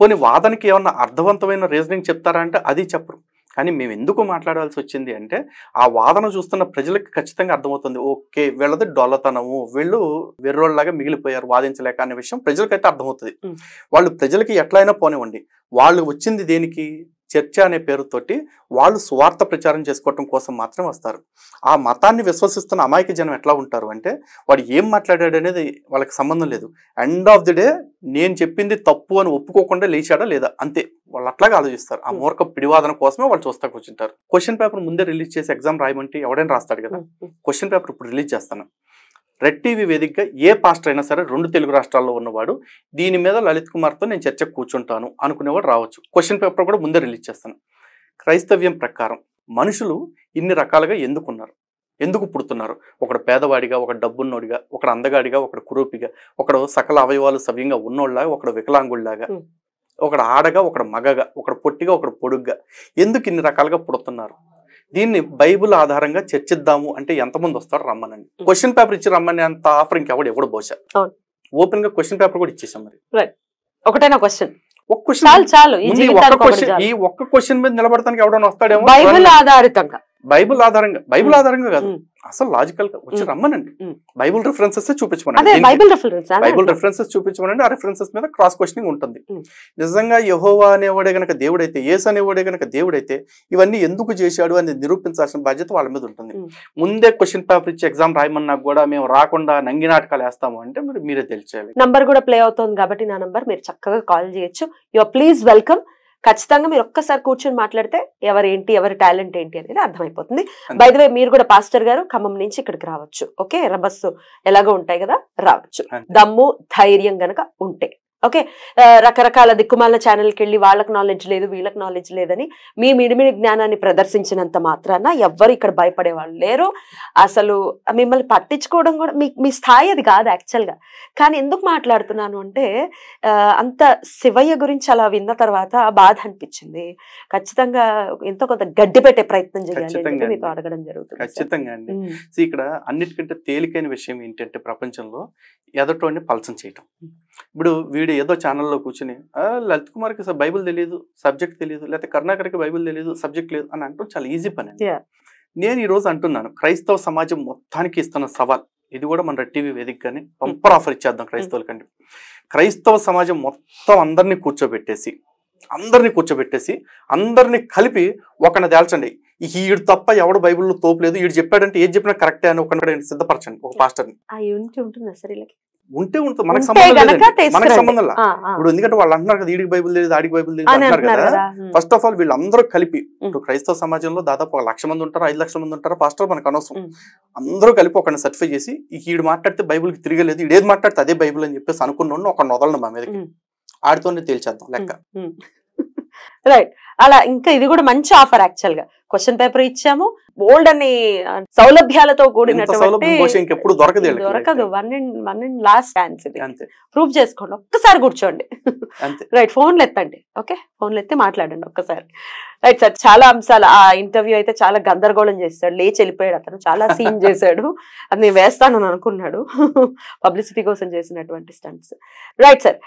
పోనీ వాదనకి ఏమన్నా అర్థవంతమైన రీజనింగ్ చెప్తారా అంటే అది చెప్పరు. కానీ మేము ఎందుకు మాట్లాడాల్సి వచ్చింది అంటే ఆ వాదన చూస్తున్న ప్రజలకు ఖచ్చితంగా అర్థమవుతుంది. ఓకే, వీళ్ళది డొల్లతనము, వీళ్ళు వెర్రోళ్ళలాగా మిగిలిపోయారు వాదించలేక అనే విషయం ప్రజలకైతే అర్థమవుతుంది. వాళ్ళు ప్రజలకి ఎట్లయినా పోనివ్వండి, వాళ్ళు వచ్చింది దేనికి? చర్చ అనే పేరుతోటి వాళ్ళు స్వార్థ ప్రచారం చేసుకోవటం కోసం మాత్రమే వస్తారు. ఆ మతాన్ని విశ్వసిస్తున్న అమాయక జనం ఎట్లా ఉంటారు అంటే వాడు ఏం మాట్లాడాడు అనేది వాళ్ళకి సంబంధం లేదు. ఎండ్ ఆఫ్ ది డే నేను చెప్పింది తప్పు అని ఒప్పుకోకుండా లేచాడా లేదా, అంతే. వాళ్ళు అట్లాగే ఆలోచిస్తారు. ఆ మూర్ఖ పిడివాదన కోసమే వాళ్ళు చూస్తా కూర్చుంటారు. క్వశ్చన్ పేపర్ ముందే రిలీజ్ చేసి ఎగ్జామ్ రాయమంటే ఎవడైనా రాస్తాడు కదా. క్వశ్చన్ పేపర్ ఇప్పుడు రిలీజ్ చేస్తాను. రెడ్ టీవీ వేదికగా ఏ పాస్టర్ అయినా సరే 2 తెలుగు రాష్ట్రాల్లో ఉన్నవాడు దీని మీద లలిత్ కుమార్తో నేను చర్చకు కూర్చుంటాను అనుకునేవాడు రావచ్చు. క్వశ్చన్ పేపర్ కూడా ముందే రిలీజ్ చేస్తాను. క్రైస్తవ్యం ప్రకారం మనుషులు ఇన్ని రకాలుగా ఎందుకున్నారు, ఎందుకు పుడుతున్నారు? ఒకడు పేదవాడిగా, ఒకడు డబ్బున్నోడిగా, ఒకడు అందగాడిగా, ఒకడు కురూపిగా, ఒకడు సకల అవయవాలు సవ్యంగా ఉన్నోళ్ళలాగా, ఒకడు వికలాంగుడిలాగా, ఒకడు ఆడగా, ఒకడు మగగా, ఒకడు పొట్టిగా, ఒకడు పొడుగ్గా, ఎందుకు ఇన్ని రకాలుగా పుడుతున్నారు? దీన్ని బైబుల్ ఆధారంగా చర్చిద్దాము అంటే ఎంతమంది వస్తారు? రమ్మనండి. క్వశ్చన్ పేపర్ ఇచ్చి రమ్మని అంత ఆఫర్ ఇంకెవడు ఎవడు బహుశా. ఓపెన్ గా క్వశ్చన్ పేపర్ కూడా ఇచ్చేసాం. మరి ఒకటైనా క్వశ్చన్ ఈ ఒక్క క్వశ్చన్ మీద నిలబడటానికి ఎవడన్నా వస్తాడేమో. బైబుల్ ఆధారంగా కాదు, అసలు లాజికల్ గా వచ్చి రమ్మనండి. బైబుల్ రిఫరెన్సెస్ చూపించమనండి. బైబుల్ రిఫరెన్సెస్ చూపించమనండి. ఆ రిఫరెన్సెస్ మీద క్రాస్ క్వశ్చనింగ్ ఉంటుంది. నిజంగా యెహోవా అనేవాడే గనక దేవుడైతే, యేసు అనేవాడే గనక దేవుడైతే ఇవన్నీ ఎందుకు చేశాడు అని నిరూపించాల్సిన బాధ్యత వాళ్ళ మీద ఉంటుంది. ముందే క్వశ్చన్ పేపర్ ఇచ్చి ఎగ్జామ్ రాయమన్నా కూడా మేము రాకుండా నంగి నాటకాలు వేస్తాము అంటే మరి మీరే తెలిసేయాలి. నంబర్ కూడా ప్లే అవుతుంది కాబట్టి నా నంబర్ మీరు చక్కగా కాల్ చేయొచ్చు. Your please welcome. ఖచ్చితంగా మీరు ఒక్కసారి కూర్చొని మాట్లాడితే ఎవరేంటి, ఎవరి టాలెంట్ ఏంటి అనేది అర్థమైపోతుంది. బై ద వే మీరు కూడా పాస్టర్ గారు ఖమ్మం నుంచి ఇక్కడికి రావచ్చు. ఓకే, ఎర్రబస్సు ఎలాగో ఉంటాయి కదా, రావచ్చు. దమ్ము ధైర్యం గనక ఉంటే. ఓకే, రకరకాల దిక్కుమాల ఛానల్కి వెళ్ళి వాళ్ళకి నాలెడ్జ్ లేదు, వీళ్ళకి నాలెడ్జ్ లేదని మీ మిడిమిడి జ్ఞానాన్ని ప్రదర్శించినంత మాత్రాన ఎవ్వరు ఇక్కడ భయపడే వాళ్ళు లేరు. అసలు మిమ్మల్ని పట్టించుకోవడం కూడా మీ స్థాయి అది కాదు యాక్చువల్గా. కానీ ఎందుకు మాట్లాడుతున్నాను అంటే అంత శివయ్య గురించి అలా విన్న తర్వాత బాధ అనిపించింది. ఖచ్చితంగా ఎంతో కొంత గడ్డి పెట్టే ప్రయత్నం చేయాలి మీతో అడగడం జరుగుతుంది. ఖచ్చితంగా అండి. ఇక్కడ అన్నిటికంటే తేలికైన విషయం ఏంటంటే ప్రపంచంలో ఎదటోని పలసం చేయటం. ఇప్పుడు వీడు ఏదో ఛానల్లో కూర్చుని లలిత్ కుమార్కి బైబుల్ తెలియదు, సబ్జెక్ట్ తెలియదు, లేకపోతే కరుణాకర్కి బైబుల్ తెలియదు, సబ్జెక్ట్ లేదు అని అంటాం చాలా ఈజీ పని. నేను ఈ రోజు అంటున్నాను, క్రైస్తవ సమాజం మొత్తానికి ఇస్తున్న సవాల్ ఇది కూడా మన రెడ్ టీవీ వేదికగానే పంపర్ ఆఫర్ ఇచ్చేద్దాం క్రైస్తవులకండి. క్రైస్తవ సమాజం మొత్తం అందరినీ కూర్చోబెట్టేసి అందరినీ కలిపి ఒకరిని తేల్చండి. ఈడు తప్ప ఎవడు బైబుల్లో తోపులేదు, ఈడు చెప్పాడంటే ఏది చెప్పినా కరెక్టే అని ఒకటి సిద్ధపరచండి. ఒక పాస్టర్ని ఉంటే ఉంటుంది, మనకు సంబంధం లేదు. ఇప్పుడు ఎందుకంటే వాళ్ళు అంటున్నారు కదా ఈడికి బైబుల్ లేదు, ఆడికి బైబుల్ లేదు అంటున్నారు కదా. ఫస్ట్ ఆఫ్ ఆల్ వీళ్ళందరూ కలిపి, ఇప్పుడు క్రైస్తవ సమాజంలో దాదాపు 1,00,000 మంది ఉంటారు, 5,00,000 మంది ఉంటారు, పాస్టర్ మనకు అనవసరం. అందరూ కలిపి ఒకరిని సర్టిఫై చేసి ఈడు మాట్లాడితే బైబుల్కి తిరగలేదు, ఈడేది మాట్లాడితే అదే బైబుల్ అని చెప్పేసి అనుకున్నాను ఒక వదలను మా మీదకి. ఆడితోనే తేల్చేద్దాం లెక్క. రైట్. అలా ఇంకా ఇది కూడా మంచి ఆఫర్ యాక్చువల్ గా. క్వశ్చన్ పేపర్ ఇచ్చాము, బోల్డ్ అని సౌలభ్యాలతో కూడినటువంటి ఇంకెప్పుడు దొరకదు. 1 in last ఛాన్స్ ఇది. ప్రూవ్ చేసుకోండి, ఒక్కసారి కూర్చోండి. రైట్, ఫోన్లు ఎత్తండి. ఓకే, ఫోన్లు ఎత్తి మాట్లాడండి ఒక్కసారి. రైట్ సార్, చాలా అంశాలు. ఆ ఇంటర్వ్యూ అయితే చాలా గందరగోళం చేస్తాడు, లేచి వెళ్ళిపోయాడు అతను, చాలా సీన్ చేశాడు. అది నేను వేస్తానని అనుకున్నాడు, పబ్లిసిటీ కోసం చేసినటువంటి స్టంట్స్. రైట్ సార్,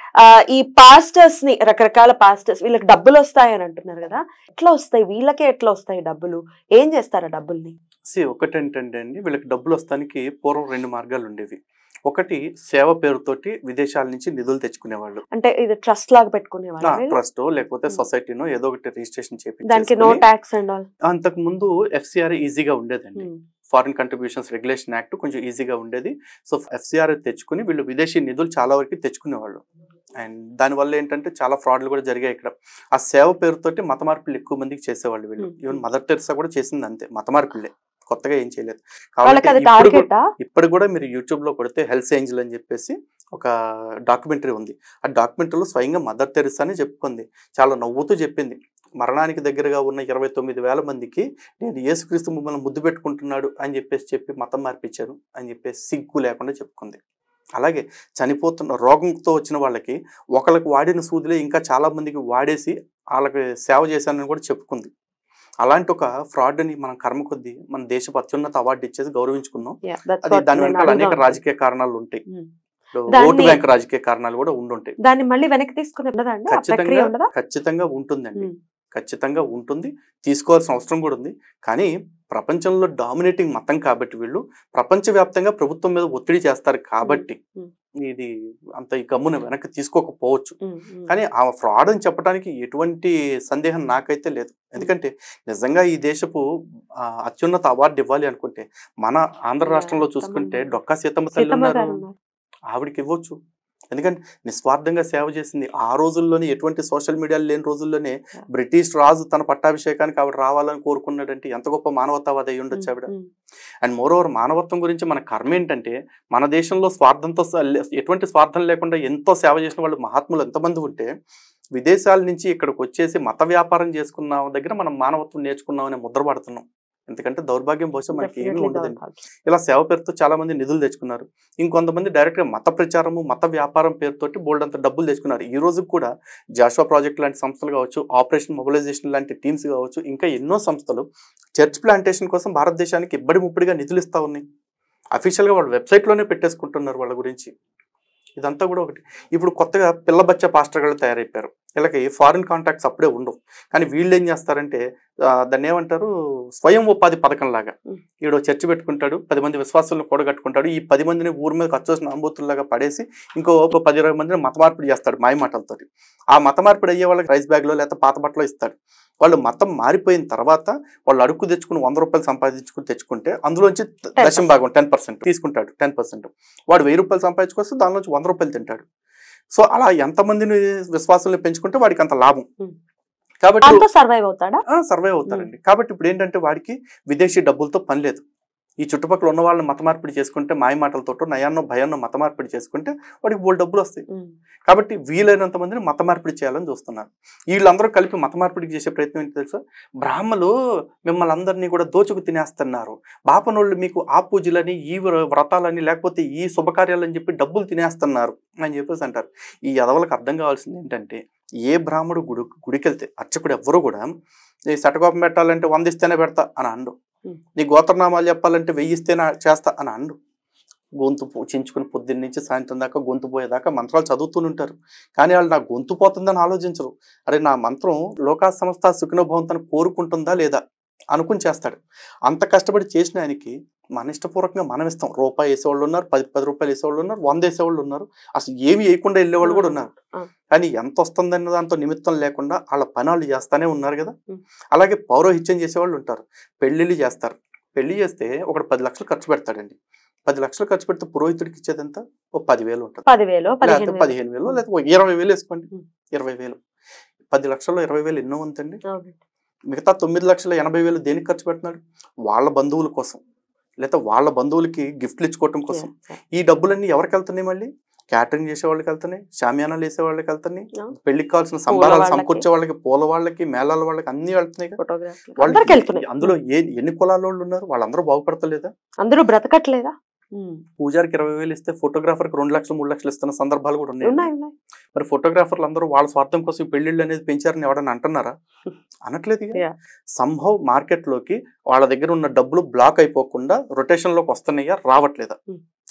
ఈ పాస్టర్స్ ని, రకరకాల పాస్టర్స్, వీళ్ళకి డబ్బులు వస్తాయని అంటున్నారు కదా, ఎట్లా వస్తాయి వీళ్ళకే, ఎట్లా వస్తాయి డబ్బులు, ఏం చేస్తారు ఆ డబ్బుల్ని? ఒకటేంటంటే అండి, వీళ్ళకి డబ్బులు వస్తానికి పూర్వం 2 మార్గాలు ఉండేవి. ఒకటి సేవ పేరుతోటి విదేశాల నుంచి నిధులు తెచ్చుకునేవాళ్ళు, అంటే ఇది ట్రస్ట్ లాగా పెట్టుకునేవాళ్ళు, ట్రస్ట్ లేకపోతే సొసైటీనో ఏదో ఒకటి రిజిస్ట్రేషన్ చేపించి, నో టాక్స్ అండ్ ఆల్. అంతకు ముందు FCR ఈజీగా ఉండేదండి, ఫారిన్ కంట్రిబ్యూషన్స్ రెగ్యులేషన్ యాక్ట్ కొంచెం ఈజీగా ఉండేది. సో FCR తెచ్చుకుని వీళ్ళు విదేశీ నిధులు చాలా వరకు తెచ్చుకునేవాళ్ళు. అండ్ దానివల్ల ఏంటంటే చాలా ఫ్రాడ్లు కూడా జరిగాయి ఇక్కడ. ఆ సేవ పేరుతోటి మత మార్పులు ఎక్కువ మందికి చేసేవాళ్ళు వీళ్ళు. ఈవెన్ మదర్ టెరెసా కూడా చేసింది అంతే, మత మార్పులే, కొత్తగా ఏం చేయలేదు. కాబట్టి ఇప్పుడు కూడా మీరు యూట్యూబ్ లో కొడితే హెల్త్ ఏంజల్ అని చెప్పేసి ఒక డాక్యుమెంటరీ ఉంది. ఆ డాక్యుమెంటరీలో స్వయంగా మదర్ టెరెసా అని చెప్పుకుంది, చాలా నవ్వుతూ చెప్పింది, మరణానికి దగ్గరగా ఉన్న 29,000 మందికి నేను యేసుక్రీస్తు మిమ్మల్ని ముద్దు పెట్టుకుంటున్నాడు అని చెప్పి మతం మార్పించాను అని చెప్పేసి సిగ్గు లేకుండా చెప్పుకుంది. అలాగే చనిపోతున్న రోగంతో వచ్చిన వాళ్ళకి ఒకళ్ళకి వాడిన సూదిలే ఇంకా చాలా మందికి వాడేసి వాళ్ళకి సేవ చేశానని కూడా చెప్పుకుంది. అలాంటి ఒక ఫ్రాడ్ ని మనం కర్మ కొద్దీ మన దేశపు అత్యున్నత అవార్డు ఇచ్చేసి గౌరవించుకున్నాం. అది దాని వెనకాల అనేక రాజకీయ కారణాలు ఉంటాయి, ఓటు బ్యాంక్ రాజకీయ కారణాలు కూడా ఉండుంటాయి. దాన్ని మళ్ళీ వెనక్కి తీసుకుని ఖచ్చితంగా ఉంటుందండి, ఖచ్చితంగా ఉంటుంది, తీసుకోవాల్సిన అవసరం కూడా ఉంది. కానీ ప్రపంచంలో డామినేటింగ్ మతం కాబట్టి వీళ్ళు ప్రపంచవ్యాప్తంగా ప్రభుత్వం మీద ఒత్తిడి చేస్తారు కాబట్టి ఇది అంత ఈ గమ్మున వెనక్కి తీసుకోకపోవచ్చు. కానీ ఆ ఫ్రాడ్ అని చెప్పడానికి ఎటువంటి సందేహం నాకైతే లేదు. ఎందుకంటే నిజంగా ఈ దేశపు అత్యున్నత అవార్డు ఇవ్వాలి అనుకుంటే మన ఆంధ్ర రాష్ట్రంలో చూసుకుంటే డొక్కా సీతమ్మ తల్లి ఉన్నారు, ఆవిడకి ఇవ్వచ్చు. ఎందుకంటే నిస్వార్థంగా సేవ చేసింది. ఆ రోజుల్లోనే ఎటువంటి సోషల్ మీడియాలు లేని రోజుల్లోనే బ్రిటిష్ రాజు తన పట్టాభిషేకానికి ఆవిడ రావాలని కోరుకున్నాడంటే ఎంత గొప్ప మానవతావాది అయి ఉండొచ్చు ఆవిడ. అండ్ మోరోవర్ మానవత్వం గురించి మన కర్మ ఏంటంటే మన దేశంలో స్వార్థంతో ఎటువంటి స్వార్థం లేకుండా ఎంతో సేవ చేసిన వాళ్ళు మహాత్ములు ఎంతమంది ఉంటే విదేశాల నుంచి ఇక్కడికి వచ్చేసి మత వ్యాపారం చేసుకున్న దగ్గర మనం మానవత్వం నేర్చుకున్నాం అనే ముద్ర పడుతున్నాం. ఎందుకంటే దౌర్భాగ్యం బహుశా మనకి ఏమీ ఉండదండి. ఇలా సేవ పేరుతో చాలా మంది నిధులు తెచ్చుకున్నారు. ఇంకొంతమంది డైరెక్ట్ గా మత ప్రచారము మత వ్యాపారం పేరుతోటి బోల్డ్ అంత డబ్బులు తెచ్చుకున్నారు. ఈ రోజు కూడా జాషువా ప్రాజెక్ట్ లాంటి సంస్థలు కావచ్చు, ఆపరేషన్ మొబిలైజేషన్ లాంటి టీమ్స్ కావచ్చు, ఇంకా ఎన్నో సంస్థలు చర్చ్ ప్లాంటేషన్ కోసం భారతదేశానికి ఇబ్బడి ముప్పడిగా నిధులు ఇస్తా ఉన్నాయి. అఫీషియల్ గా వాళ్ళ వెబ్సైట్ లోనే పెట్టేసుకుంటున్నారు వాళ్ళ గురించి. ఇదంతా కూడా ఒకటి. ఇప్పుడు కొత్తగా పిల్ల బచ్చ పాస్టర్లు తయారైపోయారు. వీళ్ళకి ఫారిన్ కాంటాక్ట్స్ అప్పుడే ఉండవు. కానీ వీళ్ళు ఏం చేస్తారంటే దాన్ని ఏమంటారు, స్వయం ఉపాధి పథకం లాగా ఈడో చర్చ్ పెట్టుకుంటాడు, 10 మంది విశ్వాసాలను కూడగట్టుకుంటాడు, ఈ 10 మందిని ఊరి మీద ఖర్చు అంబోతుల్లాగా పడేసి ఇంకో 10-20 మందిని మత మార్పిడి చేస్తాడు మాయ మాటలతో. ఆ మత మార్పిడి అయ్యే వాళ్ళకి రైస్ బ్యాగ్లో లేకపోతే పాత బట్టలో ఇస్తాడు. వాళ్ళు మతం మారిపోయిన తర్వాత వాళ్ళు అడుగు తెచ్చుకుని 100 రూపాయలు సంపాదించుకుని తెచ్చుకుంటే అందులోంచి దశం భాగం 10% తీసుకుంటాడు. 10% వాడు 1000 రూపాయలు సంపాదించుకొస్తే దానిలోంచి 100 రూపాయలు తింటాడు. సో అలా ఎంతమందిని విశ్వాసాలను పెంచుకుంటే వాడికి అంత లాభం. కాబట్టి సర్వైవ్ అవుతారండి. కాబట్టి ఇప్పుడు ఏంటంటే వాడికి విదేశీ డబ్బులతో పని లేదు. ఈ చుట్టుపక్కల ఉన్న వాళ్ళని మత మార్పిడి చేసుకుంటే మాయ మాటలతో నయాన్నో భయాన్నో మత మార్పిడి చేసుకుంటే వాడికి బోల్ డబ్బులు వస్తాయి. కాబట్టి వీలైనంత మందిని మత మార్పిడి చేయాలని చూస్తున్నారు. వీళ్ళందరూ కలిపి మత మార్పిడికి చేసే ప్రయత్నం ఏంటి తెలుసా, బ్రాహ్మలు మిమ్మల్ని అందరినీ కూడా దోచుకు తినేస్తున్నారు, బాపనోళ్ళు మీకు ఆ పూజలని ఈ వ్రతాలని లేకపోతే ఈ శుభకార్యాలని చెప్పి డబ్బులు తినేస్తున్నారు అని చెప్పేసి అంటారు. ఈ యదవలకు అర్థం కావాల్సింది ఏంటంటే, ఏ బ్రాహ్మడు గుడికి వెళ్తే అర్చకుడు ఎవ్వరూ కూడా నీ శటకోపం పెట్టాలంటే 100 ఇస్తేనే పెడతా అని అండు, నీ గోత్రనామాలు చెప్పాలంటే 1000 ఇస్తేనే చేస్తా అని అండు. గొంతు చించుకుని పొద్దున్న నుంచి సాయంత్రం దాకా గొంతు పోయేదాకా మంత్రాలు చదువుతూనే కానీ వాళ్ళు నా గొంతు పోతుందని ఆలోచించరు. అరే నా మంత్రం లోకా సంస్థ సుఖినోభవంతను కోరుకుంటుందా లేదా అనుకుని చేస్తాడు. అంత కష్టపడి చేసిన ఆయనకి మన ఇష్టపూర్వకంగా మనం ఇస్తాం. రూపాయి వేసేవాళ్ళు ఉన్నారు, 10 రూపాయలు వేసేవాళ్ళు ఉన్నారు, 100 వేసేవాళ్ళు ఉన్నారు, అసలు ఏమి వేయకుండా వెళ్ళేవాళ్ళు కూడా ఉన్నారు. కానీ ఎంత వస్తుందన్న దాంతో నిమిత్తం లేకుండా వాళ్ళ పనులు చేస్తానే ఉన్నారు కదా. అలాగే పౌరోహిత్యం చేసేవాళ్ళు ఉంటారు, పెళ్లిళ్ళు చేస్తారు. పెళ్లి చేస్తే ఒకడు 10 లక్షలు ఖర్చు పెడతాడండి. 10 లక్షలు ఖర్చు పెడితే పురోహితుడికి ఇచ్చేది ఎంత, 10,000 ఉంటుంది, 15,000 లేకపోతే 20,000 వేసుకోండి, 20,000. 10 లక్షల్లో 20,000 ఎన్నో ఉందండి. మిగతా 9,80,000 దేనికి ఖర్చు పెడుతున్నాడు, వాళ్ళ బంధువుల కోసం లేదా వాళ్ళ బంధువులకి గిఫ్ట్లు ఇచ్చుకోవటం కోసం. ఈ డబ్బులన్నీ ఎవరికి వెళ్తున్నాయి, మళ్ళీ క్యాటరింగ్ చేసే వాళ్ళకి వెళ్తున్నాయి, షామియానాలు వేసే వాళ్ళకి వెళ్తున్నాయి, అవును. పెళ్లికి కావాల్సిన సంబరాలు వాళ్ళకి. సమకూర్చే వాళ్ళకి, పూల వాళ్ళకి, మేళాల వాళ్ళకి అన్ని వెళ్తున్నాయి కదా. ఫోటోగ్రాఫ్ అందరికి వెళ్తున్నాయి. అందులో ఎన్ని కులాల వాళ్ళు ఉన్నారు, వాళ్ళందరూ బాగుపడతలేదా? అందరూ బ్రతకట్లేదా? పూజారికి 20,000 ఇస్తే ఫోటోగ్రాఫర్కి 2 లక్షలు 3 లక్షలు ఇస్తున్న సందర్భాలు కూడా ఉన్నాయి. ఉన్నాయి. మరి ఫోటోగ్రాఫర్లు అందరూ వాళ్ళ స్వార్థం కోసం పెళ్లిళ్ళు అనేది పెంచారని ఎవడన్నా అంటున్నారా? అనట్లేదు. Yeah. సంభవ్ మార్కెట్ లోకి వాళ్ళ దగ్గర ఉన్న డబ్బులు బ్లాక్ అయిపోకుండా రొటేషన్ లోకి వస్తున్నాయా, రావట్లేదా?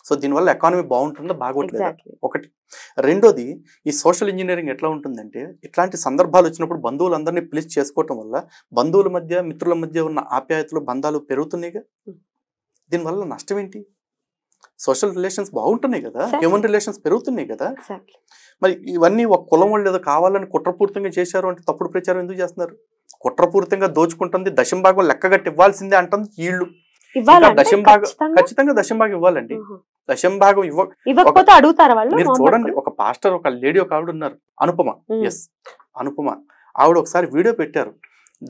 సో దీనివల్ల ఎకానమీ బాగుంటుందా, బాగోట్లేదా? ఒకటి. రెండోది, ఈ సోషల్ ఇంజనీరింగ్ ఎట్లా ఉంటుందంటే, ఇట్లాంటి సందర్భాలు వచ్చినప్పుడు బంధువులందరినీ పిలిచి చేసుకోవటం వల్ల బంధువుల మధ్య, మిత్రుల మధ్య ఉన్న ఆప్యాయతలు, బంధాలు పెరుగుతున్నాయిగా. దీనివల్ల నష్టం ఏంటి? సోషల్ రిలేషన్స్ బాగుంటున్నాయి కదా, హ్యూమన్ రిలేషన్స్ పెరుగుతున్నాయి కదా. మరి ఇవన్నీ ఒక కులం వాళ్ళు ఏదో కావాలని కుట్రపూరితంగా చేశారు అంటే తప్పుడు ప్రచారం ఎందుకు చేస్తున్నారు? కుట్రపూరితంగా దోచుకుంటుంది, దశంభాగం లెక్కగట్టి ఇవ్వాల్సిందే అంటుంది వీళ్ళు. దశంభాగం ఖచ్చితంగా దశంభాగం ఇవ్వాలండి. దశంభాగం ఇవ్వకపోతే అడుగుతారా వాళ్ళు? మీరు చూడండి, ఒక పాస్టర్, ఒక లేడీ, ఒక ఆవిడ ఉన్నారు, అనుపమ. ఎస్, అనుపమ. ఆవిడ ఒకసారి వీడియో పెట్టారు.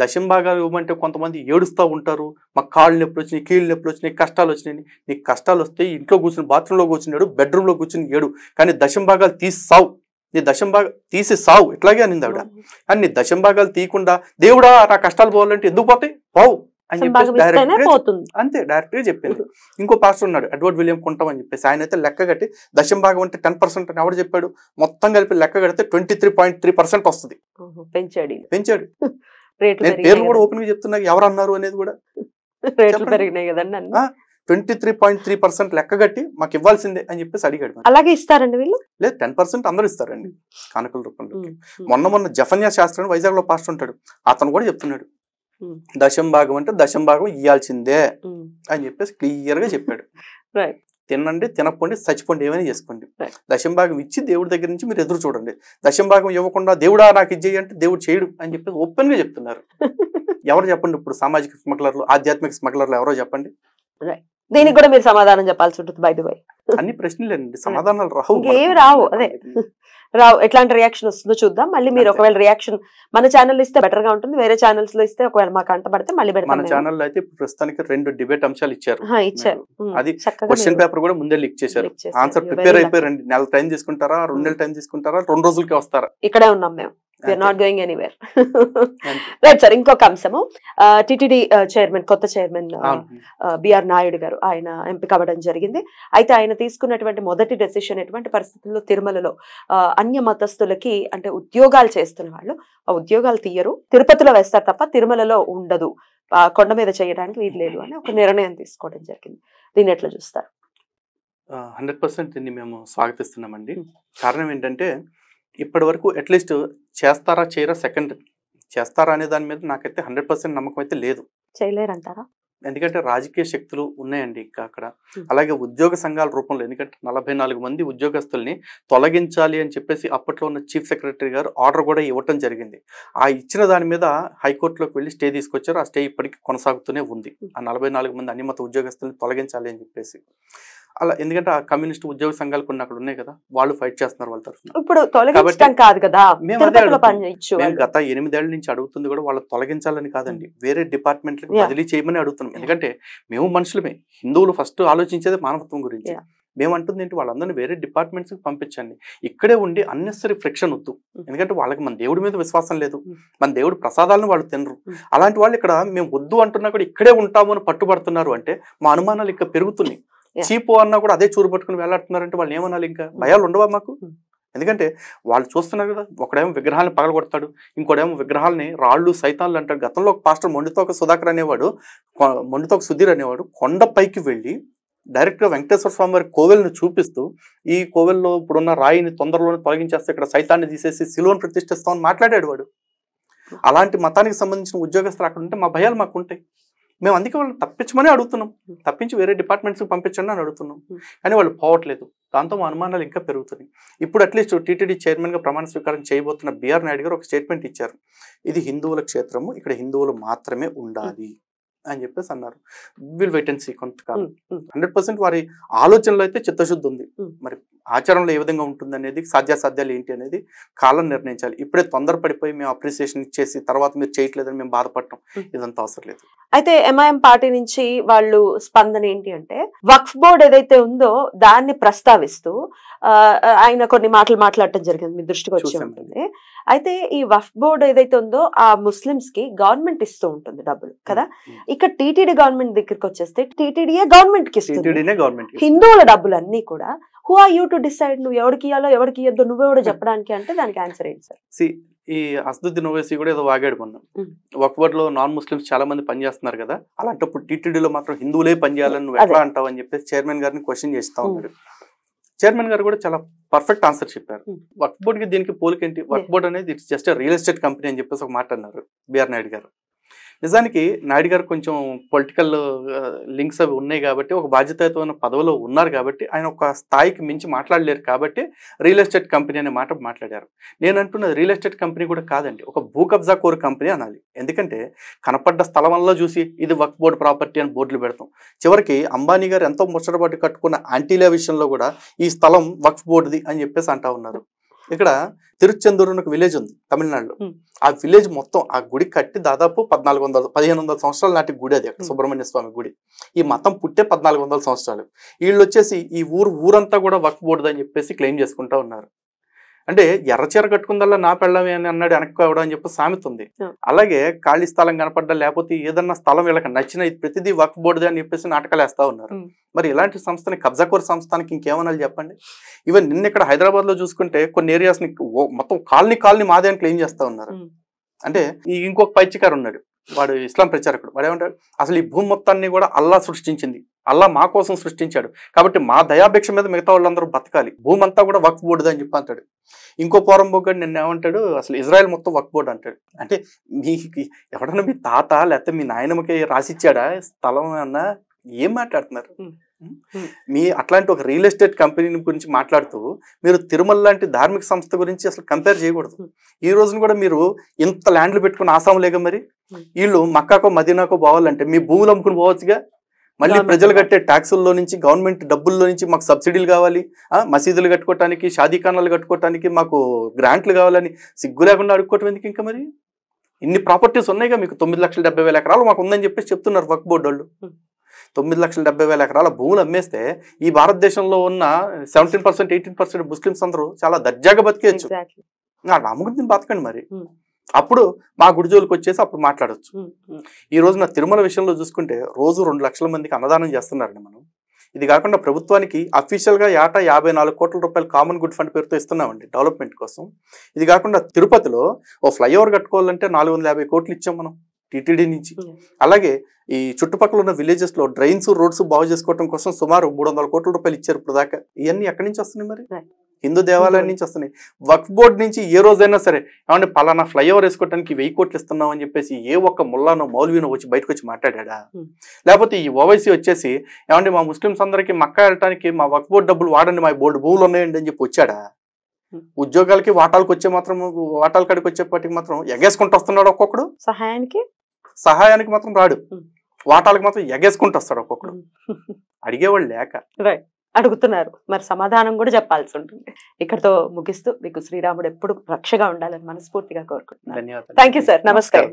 దశంభాగాలు ఇవ్వమంటే కొంతమంది ఏడుస్తూ ఉంటారు, మాకు కాళ్ళు నొప్పులు వచ్చినాయి, కీళ్ళు నొప్పులు వచ్చినాయి, కష్టాలు వచ్చినాయి. నీకు కష్టాలు వస్తే ఇంట్లో కూర్చుని, బాత్రూంలో కూర్చున్నాడు, బెడ్రూమ్లో కూర్చుని ఏడు, కానీ దశంభాగాలు తీసి సావు, నీ దశంభాగా తీసి సావు, ఇట్లాగే అనింది ఆవిడ. కానీ నీ దశంభాగాలు తీయకుండా దేవుడా నా కష్టాలు పోవాలంటే ఎందుకు పోతాయి, పోవు అని చెప్పేసి అంతే డైరెక్ట్ గా చెప్పింది. ఇంకో పాస్టర్ ఉన్నాడు, ఎడ్వర్డ్ విలియం కుంటాం అని చెప్పేసి, ఆయన అయితే లెక్క కట్టి దశంభాగం అంటే 10% అని ఎవరు చెప్పాడు, మొత్తం కలిపి లెక్క కడితే 23.3% వస్తుంది. పెంచాడు. నేను పేర్లు కూడా ఓపెన్ గా చెప్తున్నా, ఎవరు అన్నారు అనేది కూడా. 23.3% లెక్క కట్టి మాకు ఇవ్వాల్సిందే అని చెప్పేసి అడిగాడు. అలాగే ఇస్తారండి వీళ్ళు? లేదు, 10% అందరూ ఇస్తారండి కానుకల రూపంలో. మొన్న జఫన్యా శాస్త్రి వైజాగ్ లో పాస్టర్ ఉంటాడు, అతను కూడా చెప్తున్నాడు దశంభాగం అంటే దశంభాగం ఇవ్వాల్సిందే అని చెప్పేసి క్లియర్ గా చెప్పాడు. తినండి, తినకపోండి, చచ్చిపోండి, ఏమైనా చేసుకోండి, దశంభాగం ఇచ్చి దేవుడి దగ్గర నుంచి మీరు ఎదురు చూడండి. దశంభాగం ఇవ్వకుండా దేవుడా నాకు ఇచ్చేయి అంటే దేవుడు చేయడు అని చెప్పేసి ఓపెన్ గా చెప్తున్నారు. ఎవరు చెప్పండి ఇప్పుడు సామాజిక స్మగ్లర్లు, ఆధ్యాత్మిక స్మగ్లర్లు ఎవరో చెప్పండి. దీనికి కూడా మీరు సమాధానం చెప్పాల్సి ఉంటుంది. బై ది వై అన్ని ప్రశ్నలేనండి, సమాధానాలు రావు, ఏమి రావు. అదే రావు. ఎట్లాంటి రియాక్షన్ వస్తుందో చూద్దాం. మళ్ళీ మీరు ఒకవేళ రియాక్షన్ మన ఛానల్ ఇస్తే బెటర్ గా ఉంటుంది, వేరే ఛానల్స్ లో ఇస్తే ఒకవేళ మాకు అంటపడితే మళ్ళీ పెడతాం. మన ఛానల్ అయితే ప్రస్తుతానికి 2 డిబేట్ అంశాలు ఇచ్చారు. అది క్వశ్చన్ పేపర్ కూడా ముందే లీక్ చేశారు. ఆన్సర్ ప్రిపేర్ అయిపోయి 2 నెలల టైం తీసుకుంటారా, 2 నెలల టైం తీసుకుంటారా, 2 రోజులకే వస్తారా? ఇక్కడే ఉన్నాం మేము. We are not going anywhere. Right sir, ఇంకొక అంశము, టిటిడి చైర్మన్, కొత్త చైర్మన్ బిఆర్ నాయుడు గారు, ఆయన ఎంపిక అవ్వడం జరిగింది. అయితే ఆయన తీసుకున్నటువంటి మొదటి డెసిషన్ ఎటువంటి పరిస్థితుల్లో తిరుమలలో అన్య మతస్థులకి, అంటే ఉద్యోగాలు చేస్తున్న వాళ్ళు ఆ ఉద్యోగాలు తీయరు, తిరుపతిలో వేస్తారు తప్ప తిరుమలలో ఉండదు, కొండ మీద చేయడానికి వీలు లేదు అని ఒక నిర్ణయం తీసుకోవడం జరిగింది. దీన్ని ఎట్లా చూస్తారు? 100% దీన్ని మేము స్వాగతిస్తున్నామండి. కారణం ఏంటంటే, ఇప్పటి వరకు అట్లీస్ట్ చేస్తారా చేయరా సెకండరీ, చేస్తారా అనే దాని మీద నాకైతే 100% నమ్మకం అయితే లేదు. చేయలేరంటారా? ఎందుకంటే రాజకీయ శక్తులు ఉన్నాయండి ఇంకా అక్కడ. అలాగే ఉద్యోగ సంఘాల రూపంలో, ఎందుకంటే 44 మంది ఉద్యోగస్తుల్ని తొలగించాలి అని చెప్పేసి అప్పట్లో ఉన్న చీఫ్ సెక్రటరీ గారు ఆర్డర్ కూడా ఇవ్వటం జరిగింది. ఆ ఇచ్చిన దాని మీద హైకోర్టులోకి వెళ్ళి స్టే తీసుకొచ్చారు. ఆ స్టే ఇప్పటికీ కొనసాగుతూనే ఉంది. ఆ 44 మంది అన్యమత ఉద్యోగస్తుల్ని తొలగించాలి అని చెప్పేసి. అలా ఎందుకంటే ఆ కమ్యూనిస్ట్ ఉద్యోగ సంఘాలు కొన్ని అక్కడ ఉన్నాయి కదా, వాళ్ళు ఫైట్ చేస్తున్నారు వాళ్ళ తరఫున. ఇప్పుడు తొలగించడం కాదు కదా, మేము గత 8 ఏళ్ల నుంచి అడుగుతుంది కూడా వాళ్ళు తొలగించాలని కాదండి, వేరే డిపార్ట్మెంట్లకు బదిలీ చేయమని అడుగుతున్నాం. ఎందుకంటే మేము మనుషులమే, హిందువులు ఫస్ట్ ఆలోచించేది మానవత్వం గురించి. మేము అంటుంది ఏంటి, వాళ్ళందరినీ వేరే డిపార్ట్మెంట్స్ కి పంపించండి, ఇక్కడే ఉండి అన్నెసరీ ఫ్రిక్షన్ వద్దు. ఎందుకంటే వాళ్ళకి మన దేవుడి మీద విశ్వాసం లేదు, మన దేవుడి ప్రసాదాలను వాళ్ళు తినరు. అలాంటి వాళ్ళు ఇక్కడ మేము వద్దు అంటున్నా కూడా ఇక్కడే ఉంటాము అని పట్టుబడుతున్నారు అంటే మా అనుమానాలు ఇంకా పెరుగుతున్నాయి. చీపు అన్నా కూడా అదే చూరు పట్టుకుని వేలాడుతున్నారంటే వాళ్ళు ఏమనాలి? ఇంకా భయాలు ఉండవా మాకు? ఎందుకంటే వాళ్ళు చూస్తున్నారు కదా, ఒకడేమో విగ్రహాలను పగలగొడతాడు, ఇంకోడేమో విగ్రహాలని రాళ్ళు సైతాన్లు అంటాడు. గతంలో ఒక పాస్టర్ మొండితోక సుధాకర్ అనేవాడు, మొండితోక సుధీర్ అనేవాడు కొండ పైకి వెళ్ళి డైరెక్ట్ గా వెంకటేశ్వర స్వామి వారి కోవెల్ని చూపిస్తూ, ఈ కోవెల్లో ఇప్పుడున్న రాయిని తొందరలోనే తొలగించేస్తే ఇక్కడ సైతాన్ని తీసేసి శిలువను ప్రతిష్ఠిస్తామని మాట్లాడాడు వాడు. అలాంటి మతానికి సంబంధించిన ఉద్యోగస్తులు అక్కడ ఉంటే మా భయాలు మాకు ఉంటాయి. మేము అందుకే వాళ్ళు తప్పించమని అడుగుతున్నాం, తప్పించి వేరే డిపార్ట్మెంట్స్కి పంపించండి అని అడుగుతున్నాం. కానీ వాళ్ళు పోవట్లేదు. దాంతో మా అనుమానాలు ఇంకా పెరుగుతున్నాయి. ఇప్పుడు అట్లీస్ట్ టీటీడీ చైర్మన్గా ప్రమాణ స్వీకారం చేయబోతున్న బిఆర్ నాయుడు గారు ఒక స్టేట్మెంట్ ఇచ్చారు. ఇది హిందువుల క్షేత్రము, ఇక్కడ హిందువులు మాత్రమే ఉండాలి అని చెప్పేసి అన్నారు. విల్ వెయిట్ అండ్ సీ కొంతకాలం. 100% వారి ఆలోచనలో అయితే చిత్తశుద్ధి ఉంది. మరి ఆచరణలో ఏ విధంగా ఉంటుంది అనేది, సాధ్యాసాధ్యాలు ఏంటి అనేది కాలం నిర్ణయించాలి. ఇప్పుడే తొందరపడిపోయి మేము అప్రిసియేషన్ ఇచ్చేసి తర్వాత మీరు చేయట్లేదని మేము బాధపడటం ఇదంతా అవసరం లేదు. అయితే ఎంఐఎం పార్టీ నుంచి వాళ్ళు స్పందన ఏంటి అంటే, వక్ఫ్ బోర్డ్ ఏదైతే ఉందో దాన్ని ప్రస్తావిస్తూ ఆయన కొన్ని మాటలు మాట్లాడటం జరిగింది, మీ దృష్టికి వచ్చి ఉంటుంది. అయితే ఈ వక్ఫ్ బోర్డ్ ఏదైతే ఉందో ఆ ముస్లిమ్స్ కి గవర్నమెంట్ ఇస్తూ ఉంటుంది డబ్బులు కదా. ఇక్కడ టీటీడీ గవర్నమెంట్ దగ్గరికి వచ్చేస్తే టీటీడీయే గవర్నమెంట్ కి ఇస్తుంది హిందువుల డబ్బులు అన్ని కూడా. Who are you to decide నువ్వు ఎవరికి ఇవ్వాలో ఎవరికి ఇవ్వద్దు నువ్వెవడో చెప్పడానికి అంటే దానికి ఆన్సర్ ఏంటి సార్? ఈ అసదుద్దీన్ ఓవైసీ కూడా ఏదో వాగాడు మొన్న, వక్ఫ్ బోర్డ్ లో నాన్ ముస్లిమ్స్ చాలా మంది పనిచేస్తున్నారు కదా, అలాంటప్పుడు టీటీడీలో మాత్రం హిందువులే పనిచేయాలని నువ్వు ఎట్లా అంటావు అని చెప్పేసి చైర్మన్ గారిని క్వశ్చన్ చేస్తా ఉన్నాడు. చైర్మన్ గారు కూడా చాలా పర్ఫెక్ట్ ఆన్సర్ చెప్పారు. వక్ఫ్ బోర్డ్ కి దీనికి పోలికేంటి, వక్ఫ్ బోర్డ్ అనేది it's just real estate company అని చెప్పేసి ఒక మాట అన్నారు బిఆర్ నాయుడు గారు. నిజానికి నాయుడు గారు కొంచెం పొలిటికల్ లింక్స్ అవి ఉన్నాయి కాబట్టి, ఒక బాధ్యతయుతమైన పదవిలో ఉన్నారు కాబట్టి ఆయన ఒక స్థాయికి మించి మాట్లాడలేరు కాబట్టి రియల్ ఎస్టేట్ కంపెనీ అనే మాట మాట్లాడారు. నేను అంటున్నది రియల్ ఎస్టేట్ కంపెనీ కూడా కాదండి, ఒక భూ కబ్జా కోర్ కంపెనీ అనాలి. ఎందుకంటే కనపడ్డ స్థలం వల్ల చూసి ఇది వక్ఫ్ బోర్డ్ ప్రాపర్టీ అని బోర్డులు పెడతాం. చివరికి అంబానీ గారు ఎంతో ముచ్చటపాటు కట్టుకున్న ఆంటీలియా విషయంలో కూడా ఈ స్థలం వక్ఫ్ బోర్డుది అని చెప్పేసి అంటా ఉన్నారు. ఇక్కడ తిరుచెందూరు అని ఒక విలేజ్ ఉంది తమిళనాడులో. ఆ విలేజ్ మొత్తం ఆ గుడి కట్టి దాదాపు 1500 సంవత్సరాల నాటి గుడి అది, అక్కడ సుబ్రహ్మణ్య స్వామి గుడి. ఈ మతం పుట్టే 1400 సంవత్సరాలు. వీళ్ళు వచ్చేసి ఈ ఊరంతా కూడా వక్ఫ్ బోర్డు అని చెప్పేసి క్లెయిమ్ చేసుకుంటా ఉన్నారు. అంటే ఎర్రచీర కట్టుకుందల్లా నా పెళ్ళమే అని అన్నాడు వెనక్కోవడం అని చెప్పి సామెత ఉంది. అలాగే ఖాళీ స్థలం కనపడ్డా లేకపోతే ఏదన్నా స్థలం వీళ్ళకి నచ్చిన ప్రతిదీ వక్ఫ్ బోర్డుది అని చెప్పేసి నాటకాలు వేస్తా ఉన్నారు. మరి ఇలాంటి సంస్థని కబ్జాకోర్ సంస్థానికి ఇంకేమనాలి చెప్పండి. ఈవెన్ నిన్న ఇక్కడ హైదరాబాద్ లో చూసుకుంటే కొన్ని ఏరియాస్ ని మొత్తం కాలనీ మాదే అని క్లెయిమ్ చేస్తా ఉన్నారు. అంటే ఈ ఇంకొక పైచికారు ఉన్నాడు, వాడు ఇస్లాం ప్రచారకుడు. వాడు ఏమంటాడు, అసలు ఈ భూమి మొత్తాన్ని కూడా అల్లా సృష్టించింది, అల్లా మా కోసం సృష్టించాడు కాబట్టి మా దయాభిక్ష మీద మిగతా వాళ్ళందరూ బతకాలి, భూమి అంతా కూడా వక్ఫ్ బోర్డు అని చెప్పి అంటాడు. ఇంకో పోరంబోగాడు నిన్న ఏమంటాడు, అసలు ఇజ్రాయెల్ మొత్తం వక్ఫ్ బోర్డు అంటాడు. అంటే మీకు ఎవడన్నా మీ తాత లేకపోతే మీ నాయనమ్మకి రాసిచ్చాడా స్థలం అన్నా? ఏం మాట్లాడుతున్నారు? మీ అట్లాంటి ఒక రియల్ ఎస్టేట్ కంపెనీ గురించి మాట్లాడుతూ మీరు తిరుమల లాంటి ధార్మిక సంస్థ గురించి అసలు కంపేర్ చేయకూడదు. ఈ రోజున కూడా మీరు ఇంత ల్యాండ్లు పెట్టుకుని ఆసాం లేక మరి వీళ్ళు మక్కాకో మదీనాకో పోవాలంటే మీ భూములు అమ్ముకుని పోవచ్చుగా. మళ్ళీ ప్రజలు కట్టే ట్యాక్సుల్లో నుంచి గవర్నమెంట్ డబ్బుల్లో నుంచి మాకు సబ్సిడీలు కావాలి, మసీదులు కట్టుకోవటానికి షాదీఖానాలు కట్టుకోవటానికి మాకు గ్రాంట్లు కావాలని సిగ్గు లేకుండా అడుక్కోవటం ఎందుకు? ఇంకా మరి ఇన్ని ప్రాపర్టీస్ ఉన్నాయిగా మీకు. 9,70,000 ఎకరాలు మాకు ఉందని చెప్పేసి చెప్తున్నారు వక్ఫ్ బోర్డు వాళ్ళు. 9,70,000 ఎకరాల భూములు అమ్మేస్తే ఈ భారతదేశంలో ఉన్న 17%, 18% ముస్లిమ్స్ అందరూ చాలా దర్జాగా బతికేయచ్చు. అమ్ముకుని బతకండి మరి. అప్పుడు మా గుడిజోలికి వచ్చేసి అప్పుడు మాట్లాడచ్చు. ఈ రోజున తిరుమల విషయంలో చూసుకుంటే రోజు 2 లక్షల మందికి అన్నదానం చేస్తున్నారండి మనం. ఇది కాకుండా ప్రభుత్వానికి అఫీషియల్ గా ఏటా 54 కోట్ల రూపాయలు కామన్ గుడ్ ఫండ్ పేరుతో ఇస్తున్నామండి డెవలప్మెంట్ కోసం. ఇది కాకుండా తిరుపతిలో ఓ ఫ్లైఓవర్ కట్టుకోవాలంటే 450 కోట్లు ఇచ్చాం మనం టీటీడీ నుంచి. అలాగే ఈ చుట్టుపక్కల ఉన్న విలేజెస్ లో డ్రైన్స్ రోడ్స్ బాగు చేసుకోవడం కోసం సుమారు 300 కోట్ల రూపాయలు ఇచ్చారు ఇప్పుడు దాకా. ఇవన్నీ ఎక్కడి నుంచి వస్తున్నాయి మరి? హిందూ దేవాలయం నుంచి వస్తున్నాయి. వక్ఫ్ బోర్డు నుంచి ఏ రోజైనా సరే ఏమంటే పలానా ఫ్లైఓవర్ వేసుకోవడానికి 1000 కోట్లు ఇస్తున్నాం అని చెప్పేసి ఏ ఒక్క ముల్లానో మౌల్వీనో వచ్చి బయటకు వచ్చి మాట్లాడా? లేకపోతే ఈ ఓవైసీ వచ్చేసి ఏమంటే మా ముస్లిమ్స్ అందరికీ మక్కా వెళ్ళటానికి మా వక్ఫ్ బోర్డు డబ్బులు వాడండి, మా బోర్డు భూములు ఉన్నాయండి అని చెప్పి వచ్చాడా? ఉద్యోగాలకి వాటాలకు వచ్చే మాత్రం వాటాల కాడికి వచ్చేప్పటికి మాత్రం ఎగేసుకుంటూ వస్తున్నాడు ఒక్కొక్కడు. సహాయానికి మాత్రం రాడు, వాటాలకు మాత్రం ఎగేసుకుంటూ వస్తాడు ఒక్కొక్కడు. అడిగేవాళ్ళు లేక అడుగుతున్నారు, మరి సమాధానం కూడా చెప్పాల్సి ఉంటుంది. ఇక్కడతో ముగిస్తూ మీకు శ్రీరాముడు ఎప్పుడు రక్షగా ఉండాలని మనస్ఫూర్తిగా కోరుకుంటున్నాను. ధన్యవాదాలు. Thank you sir. నమస్కారం.